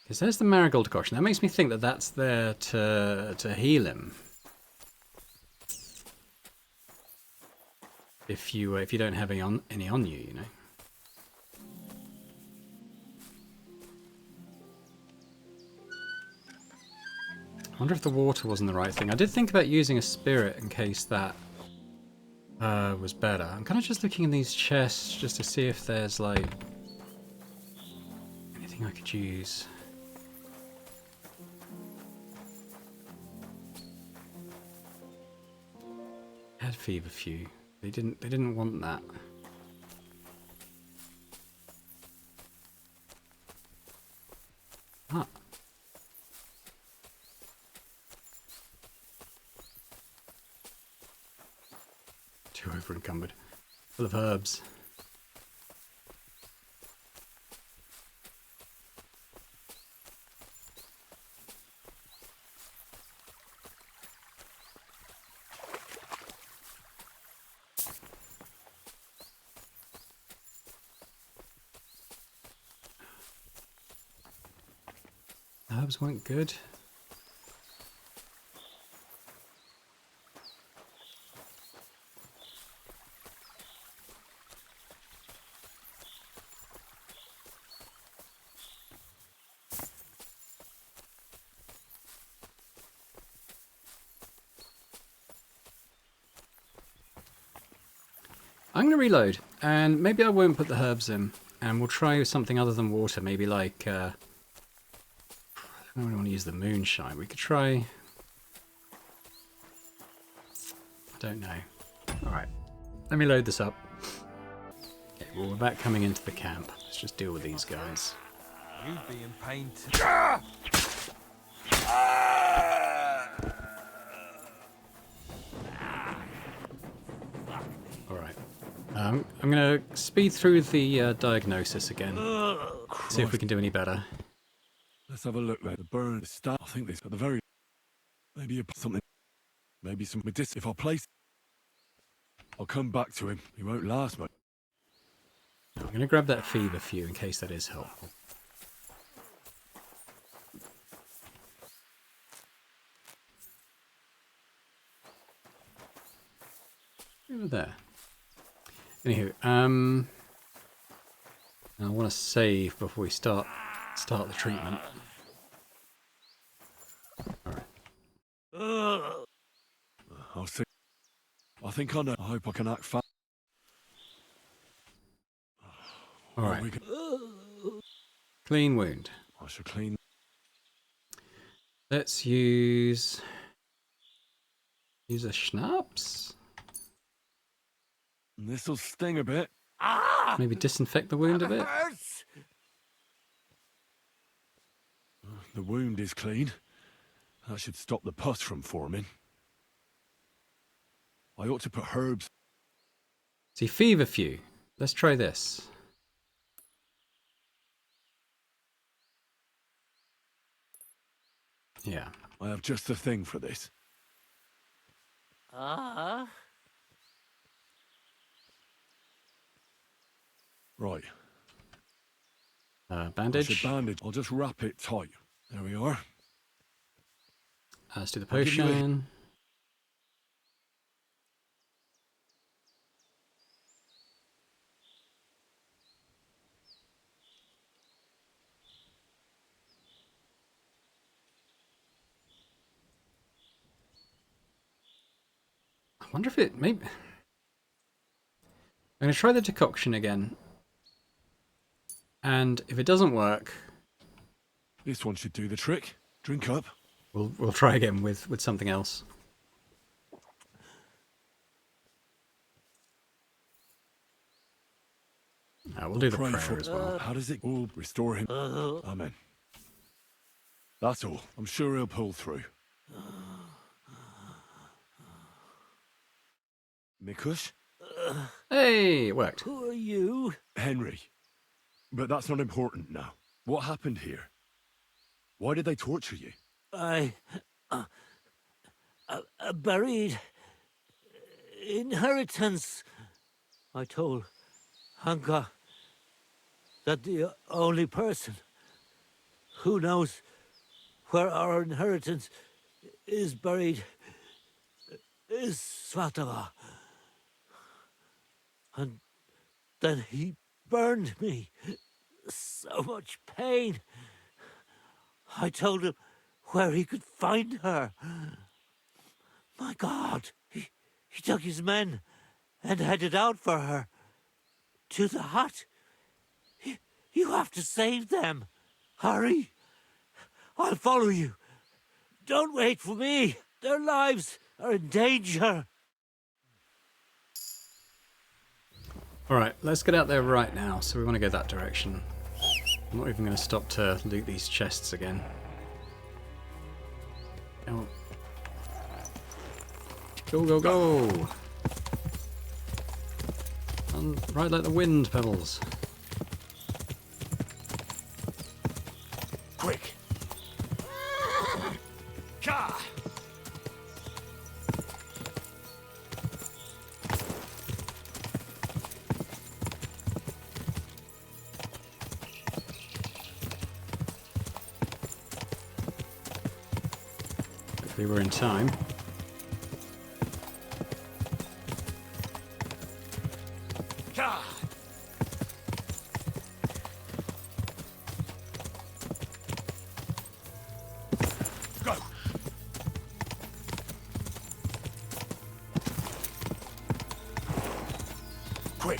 Because there's the marigold decoction. That makes me think that that's there to heal him. If you don't have any on you, you know. wonder if the water wasn't the right thing. I did think about using a spirit in case that was better. I'm kind of just looking in these chests just to see if there's like anything I could use. Had feverfew. They didn't want that. Ah. Too over encumbered. Full of herbs. Herbs weren't good. I'm going to reload, and maybe I won't put the herbs in, and we'll try something other than water, maybe like, I don't really want to use the moonshine. We could try, I don't know. Alright, let me load this up. Okay, well, we're back coming into the camp. Let's just deal with these guys. You'd be in pain too. Alright. I'm going to speed through the diagnosis again. See if we can do any better. Let's have a look there. The burn, the stab. I think this at the very. Maybe something. Maybe some medicine. If I place. I'll come back to him. He won't last much. I'm going to grab that feverfew in case that is helpful. Over there. Anywho, I want to save before we start the treatment. Alright. I'll see. I think I know. I hope I can act fast. Alright. Clean wound. I shall clean. Let's use a schnapps. This'll sting a bit. Maybe disinfect the wound a bit. The wound is clean. That should stop the pus from forming. I ought to put herbs. See, feverfew. Let's try this. Yeah. I have just the thing for this. Right. Bandage. Bandage. I'll just wrap it tight. There we are. Let's do the I'll give you potion. I wonder if it maybe. I'm going to try the decoction again. And if it doesn't work, This one should do the trick. Drink up. we'll try again with something else. We'll do the Pray prayer for as well. How does it all restore him? Amen. That's all. I'm sure he'll pull through. Mikush? Hey, it worked. Who are you? Henry. But that's not important now. What happened here? Why did they torture you? I buried inheritance. I told Hanka that the only person who knows where our inheritance is buried is Svatala. And then he burned me. So much pain. I told him where he could find her. My God, he took his men and headed out for her. To the hut. You have to save them. Hurry. I'll follow you. Don't wait for me. Their lives are in danger. Alright, let's get out there right now. So we want to go that direction. I'm not even going to stop to loot these chests again. Oh. Go, go, go! And ride like the wind, Pebbles. Quick! Ka! Hopefully we're in time. Ka! Go! Quick!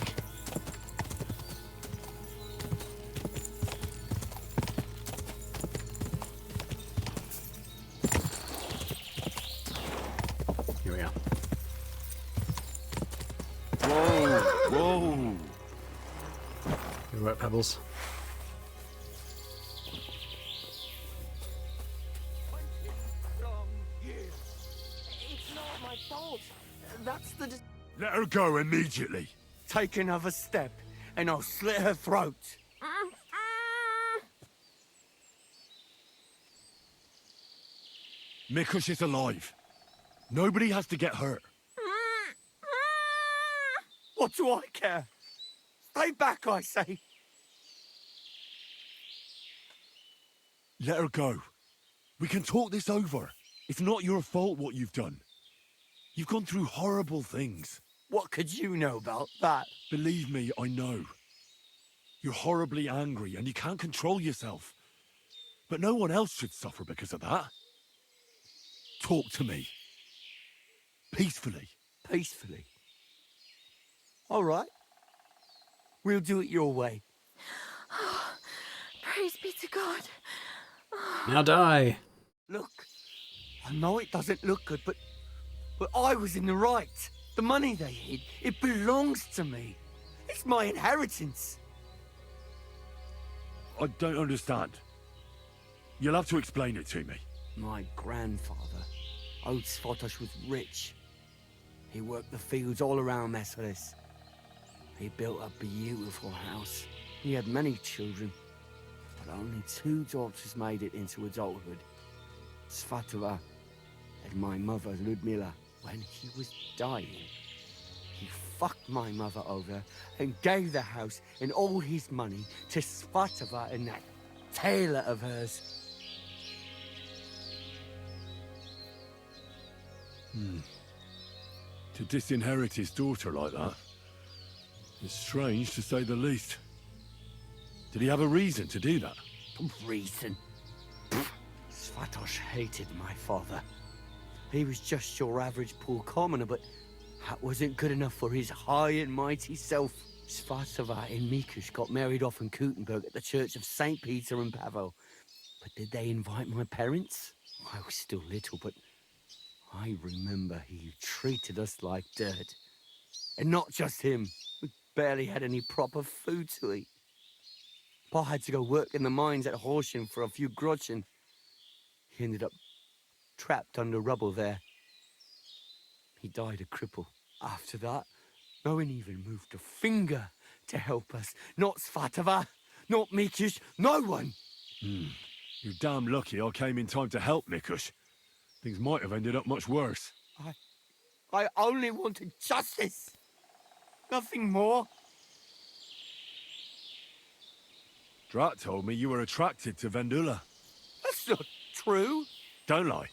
Here we are. Whoa! Whoa! Good work, Pebbles. It's not my fault. That's the... Let her go immediately. Take another step, and I'll slit her throat. Mikush is alive. Nobody has to get hurt. What do I care? Stay back, I say. Let her go. We can talk this over. It's not your fault what you've done. You've gone through horrible things. What could you know about that? Believe me, I know. You're horribly angry and you can't control yourself. But no one else should suffer because of that. Talk to me. Peacefully. Peacefully. All right. We'll do it your way. Praise be to God. Now die. Look, I know it doesn't look good, but I was in the right. The money they hid, it belongs to me. It's my inheritance. I don't understand. You'll have to explain it to me. My grandfather, old Svotosh, was rich. He worked the fields all around Messeris. He built a beautiful house. He had many children, but only 2 daughters made it into adulthood. Svatova and my mother, Ludmila. When he was dying, he fucked my mother over and gave the house and all his money to Svatova and that tailor of hers. To disinherit his daughter like that is strange, to say the least. Did he have a reason to do that? Reason? Svatosh hated my father. He was just your average poor commoner, but that wasn't good enough for his high and mighty self. Svatova and Mikush got married off in Kuttenberg at the Church of St. Peter and Pavel. But did they invite my parents? I was still little, but I remember he treated us like dirt. And not just him. We barely had any proper food to eat. Pa had to go work in the mines at Horsham for a few groschen. He ended up trapped under rubble there. He died a cripple. After that, no one even moved a finger to help us. Not Svatova, not Mikush, no one. You're damn lucky I came in time to help, Mikush. Things might have ended up much worse. I only wanted justice. Nothing more. Drat told me you were attracted to Vendula. That's not true. Don't lie.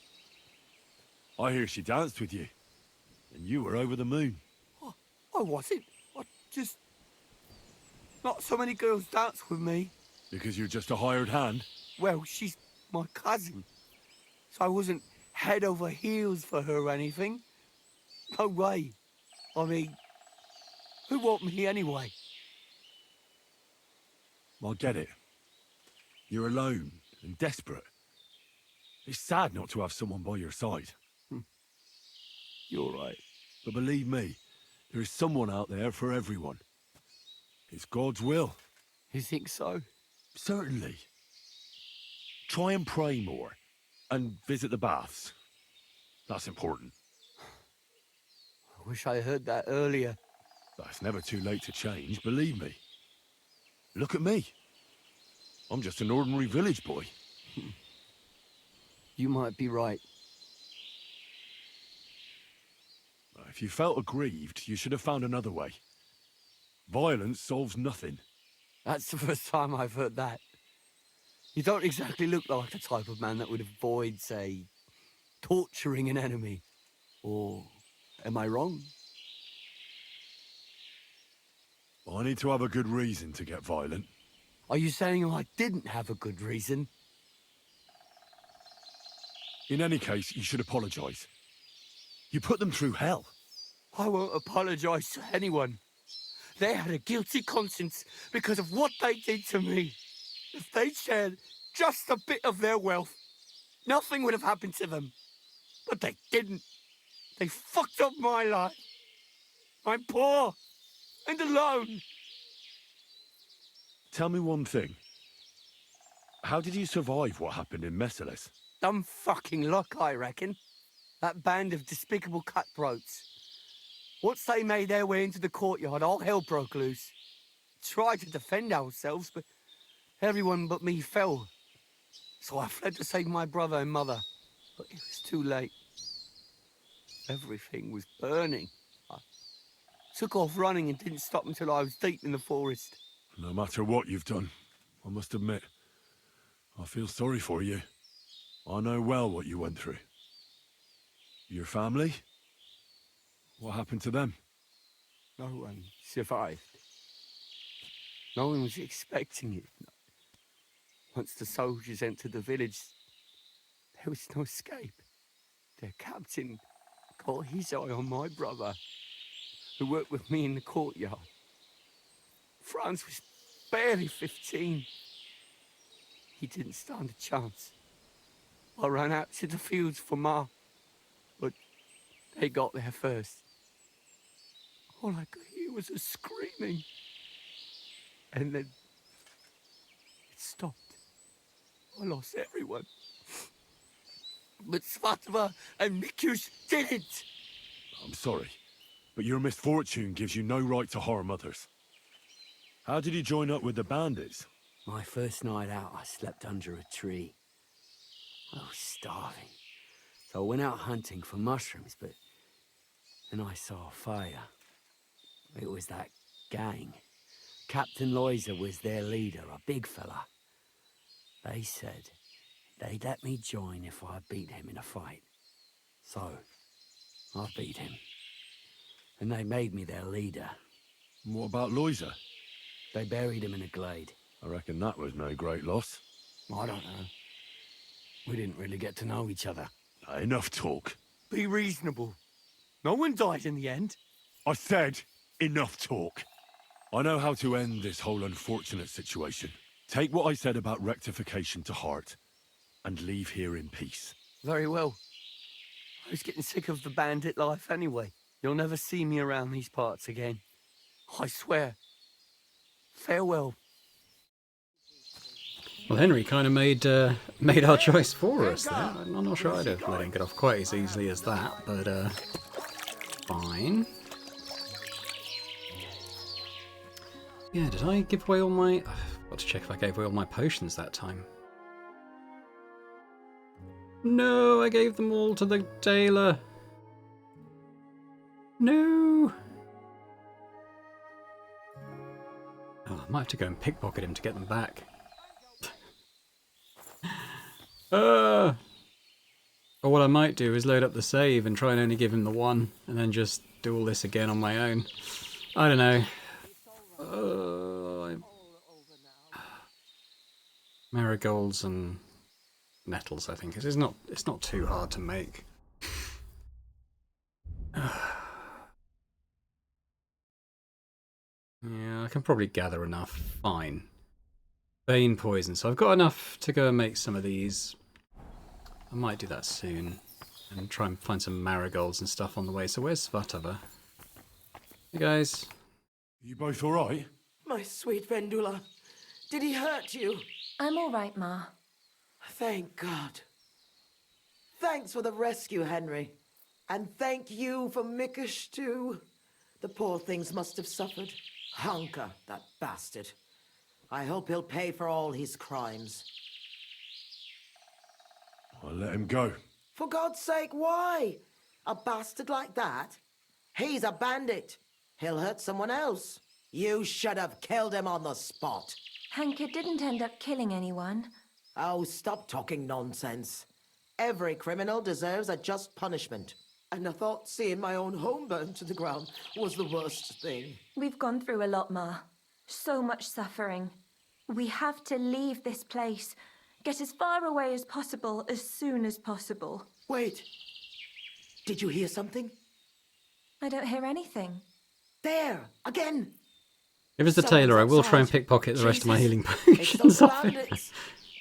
I hear she danced with you. And you were over the moon. I wasn't. I just... Not so many girls dance with me. Because you're just a hired hand? Well, she's my cousin. So I wasn't head over heels for her or anything. No way. I mean, who want me anyway? I get it. You're alone and desperate. It's sad not to have someone by your side. You're right. But believe me, there is someone out there for everyone. It's God's will. You think so? Certainly. Try and pray more. And visit the baths. That's important. I wish I heard that earlier. But it's never too late to change, believe me. Look at me. I'm just an ordinary village boy. You might be right. If you felt aggrieved, you should have found another way. Violence solves nothing. That's the first time I've heard that. You don't exactly look like the type of man that would avoid, say, torturing an enemy. Or am I wrong? I need to have a good reason to get violent. Are you saying I didn't have a good reason? In any case, you should apologize. You put them through hell. I won't apologize to anyone. They had a guilty conscience because of what they did to me. If they shared just a bit of their wealth, nothing would have happened to them. But they didn't. They fucked up my life. I'm poor and alone. Tell me one thing. How did you survive what happened in Messalis? Dumb fucking luck, I reckon. That band of despicable cutthroats. Once they made their way into the courtyard, all hell broke loose. Tried to defend ourselves, but everyone but me fell. So I fled to save my brother and mother, but it was too late. Everything was burning. I took off running and didn't stop until I was deep in the forest. No matter what you've done, I must admit, I feel sorry for you. I know well what you went through. Your family? What happened to them? No one survived. No one was expecting it. Once the soldiers entered the village, there was no escape. Their captain got his eye on my brother, who worked with me in the courtyard. Franz was barely 15. He didn't stand a chance. I ran out to the fields for Ma, but they got there first. All I could hear was her screaming. And then it stopped. I lost everyone. But Svatova and Mikush didn't. I'm sorry, but your misfortune gives you no right to harm others. How did you join up with the bandits? My first night out, I slept under a tree. I was starving, so I went out hunting for mushrooms, but then I saw a fire. It was that gang. Captain Loiser was their leader, a big fella. They said they'd let me join if I beat him in a fight. So, I beat him. And they made me their leader. What about Loiser? They buried him in a glade. I reckon that was no great loss. I don't know. We didn't really get to know each other. Enough talk. Be reasonable. No one died in the end. I said, enough talk. I know how to end this whole unfortunate situation. Take what I said about rectification to heart, and leave here in peace. Very well. I was getting sick of the bandit life anyway. You'll never see me around these parts again. I swear. Farewell. Well, Henry kind of made our choice for us there. I'm not sure I'd have let him get off quite as easily as that, but fine. Yeah, did I give away all my... I've got to check if I gave away all my potions that time. No, I gave them all to the tailor. No. Oh, I might have to go and pickpocket him to get them back. Or what I might do is load up the save and try and only give him the one, and then just do all this again on my own. I don't know. Marigolds and nettles, I think. It's not too hard to make. Yeah, I can probably gather enough. Fine. Bane poison. So I've got enough to go and make some of these. I might do that soon. And try and find some marigolds and stuff on the way. So where's Svatava? Hey guys. You both alright? My sweet Vendula, did he hurt you? I'm all right, Ma. Thank God. Thanks for the rescue, Henry. And thank you for Mikush, too. The poor things must have suffered. Hunker, that bastard. I hope he'll pay for all his crimes. I'll let him go. For God's sake, why? A bastard like that? He's a bandit. He'll hurt someone else. You should have killed him on the spot. Hanker didn't end up killing anyone. Oh, stop talking nonsense. Every criminal deserves a just punishment. And I thought seeing my own home burned to the ground was the worst thing. We've gone through a lot, Ma. So much suffering. We have to leave this place. Get as far away as possible, as soon as possible. Wait. Did you hear something? I don't hear anything. There! Again! If it's the tailor, I will try and pickpocket the rest of my healing It's potions those off him. bandits.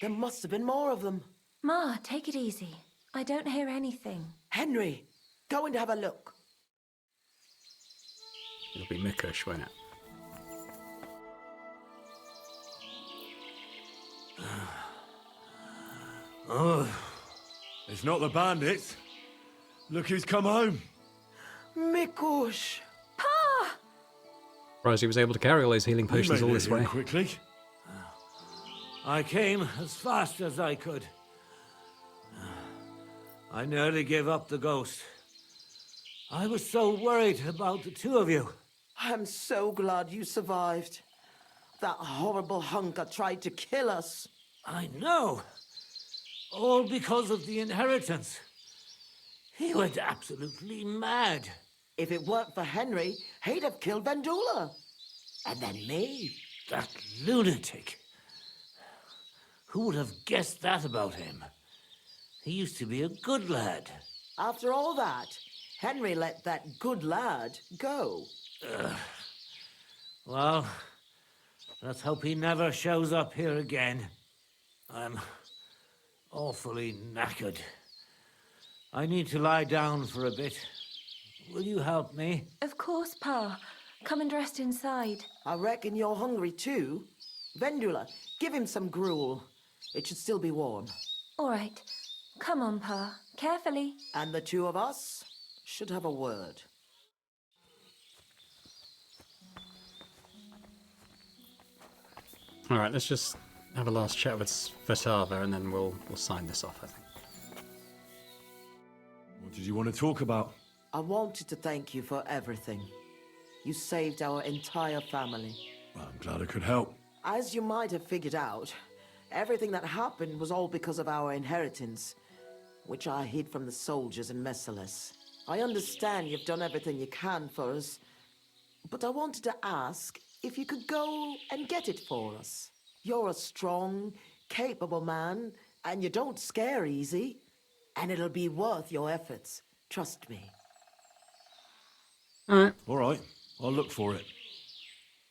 There must have been more of them. Ma, take it easy. I don't hear anything. Henry, go and have a look. It'll be Mikush, won't it? Oh, it's not the bandits. Look who's come home. Mikush! Pa! Surprised he was able to carry all those healing potions all this way. Quickly. I came as fast as I could. I nearly gave up the ghost. I was so worried about the two of you. I'm so glad you survived. That horrible hunker tried to kill us. I know. All because of the inheritance. He went absolutely mad. If it weren't for Henry, he'd have killed Vendula. And then me. That lunatic. Who would have guessed that about him? He used to be a good lad. After all that, Henry let that good lad go. Well, let's hope he never shows up here again. I'm awfully knackered. I need to lie down for a bit. Will you help me? Of course, Pa. Come and rest inside. I reckon you're hungry too. Vendula, give him some gruel. It should still be warm. All right. Come on, Pa. Carefully. And the two of us should have a word. All right, let's just have a last chat with Svatava, and then we'll sign this off, I think. What did you want to talk about? I wanted to thank you for everything. You saved our entire family. Well, I'm glad I could help. As you might have figured out, everything that happened was all because of our inheritance, which I hid from the soldiers in Messalis. I understand you've done everything you can for us, but I wanted to ask if you could go and get it for us. You're a strong, capable man, and you don't scare easy, and it'll be worth your efforts. Trust me. All right. All right, I'll look for it.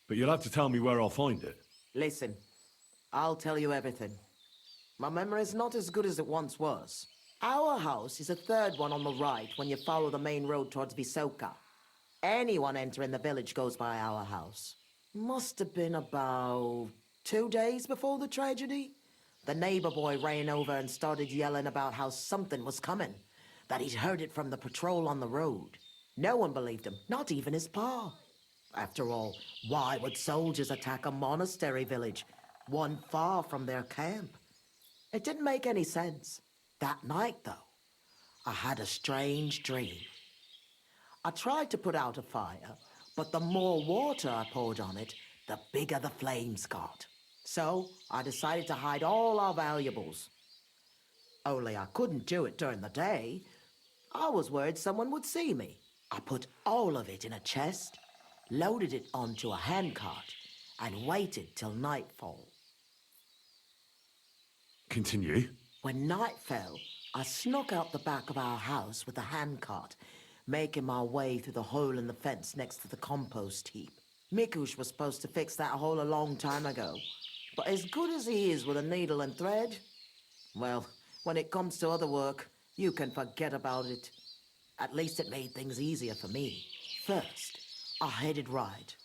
But you'll have to tell me where I'll find it. Listen, I'll tell you everything. My memory's not as good as it once was. Our house is the third one on the right when you follow the main road towards Visoka. Anyone entering the village goes by our house. Must have been about 2 days before the tragedy. The neighbor boy ran over and started yelling about how something was coming, that he'd heard it from the patrol on the road. No one believed him, not even his pa. After all, why would soldiers attack a monastery village, one far from their camp? It didn't make any sense. That night, though, I had a strange dream. I tried to put out a fire, but the more water I poured on it, the bigger the flames got. So I decided to hide all our valuables. Only I couldn't do it during the day. I was worried someone would see me. I put all of it in a chest, loaded it onto a handcart, and waited till nightfall. Continue. When night fell, I snuck out the back of our house with a handcart, making my way through the hole in the fence next to the compost heap. Mikush was supposed to fix that hole a long time ago, but as good as he is with a needle and thread, well, when it comes to other work, you can forget about it. At least it made things easier for me. First, I headed right.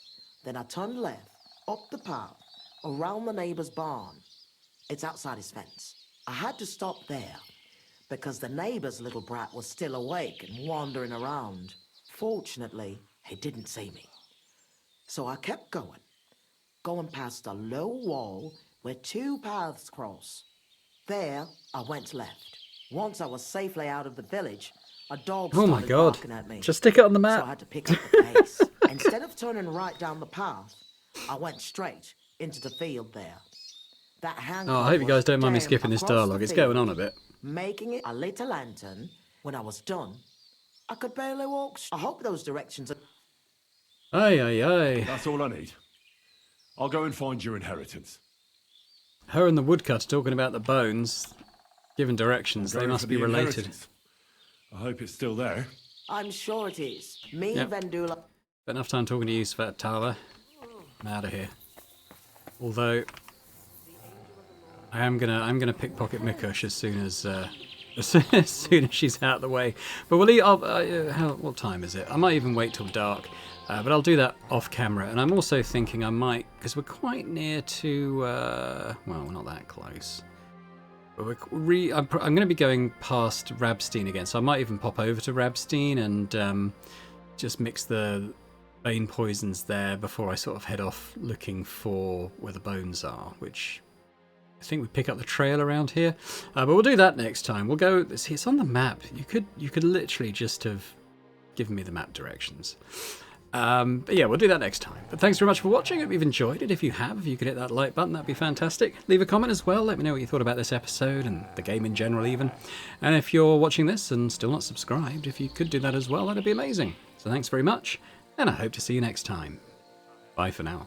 Then I turned left, up the path, around the neighbor's barn. It's outside his fence. I had to stop there, because the neighbor's little brat was still awake and wandering around. Fortunately, he didn't see me. So I kept going past a low wall where two paths cross. There, I went left. Once I was safely out of the village, a dog Oh my started god. barking at me. Just stick it on the map. So I had to pick up the pace. Instead of turning right down the path, I went straight into the field there. That handcart Oh, I hope you guys don't mind me was skipping this jammed across dialogue. the It's going field, on a bit. making it a lit lantern. When I was done, I could barely walk. I hope those directions are... Aye, aye, aye. That's all I need. I'll go and find your inheritance. Her and the woodcutter talking about the bones, giving directions. They Going must for be the related. inheritance. I hope it's still there. I'm sure it is. Me, Yep. Vendula... Got enough time talking to you, Svet Tala. I'm out of here. Although I'm gonna pickpocket Mikush as soon as as soon as she's out of the way. But we'll eat. What time is it? I might even wait till dark. But I'll do that off camera. And I'm also thinking I might, because we're quite near to. Well, we're not that close. But I'm going to be going past Rabstein again, so I might even pop over to Rabstein and just mix the bane poisons there before I sort of head off looking for where the bones are, which I think we pick up the trail around here. But we'll do that next time. We'll go. See, it's on the map. You could literally just have given me the map directions. But yeah, we'll do that next time. But thanks very much for watching. Hope you've enjoyed it. If you have, if you could hit that like button, that'd be fantastic. Leave a comment as well. Let me know what you thought about this episode and the game in general even. And if you're watching this and still not subscribed, if you could do that as well, that'd be amazing. So thanks very much, and I hope to see you next time. Bye for now.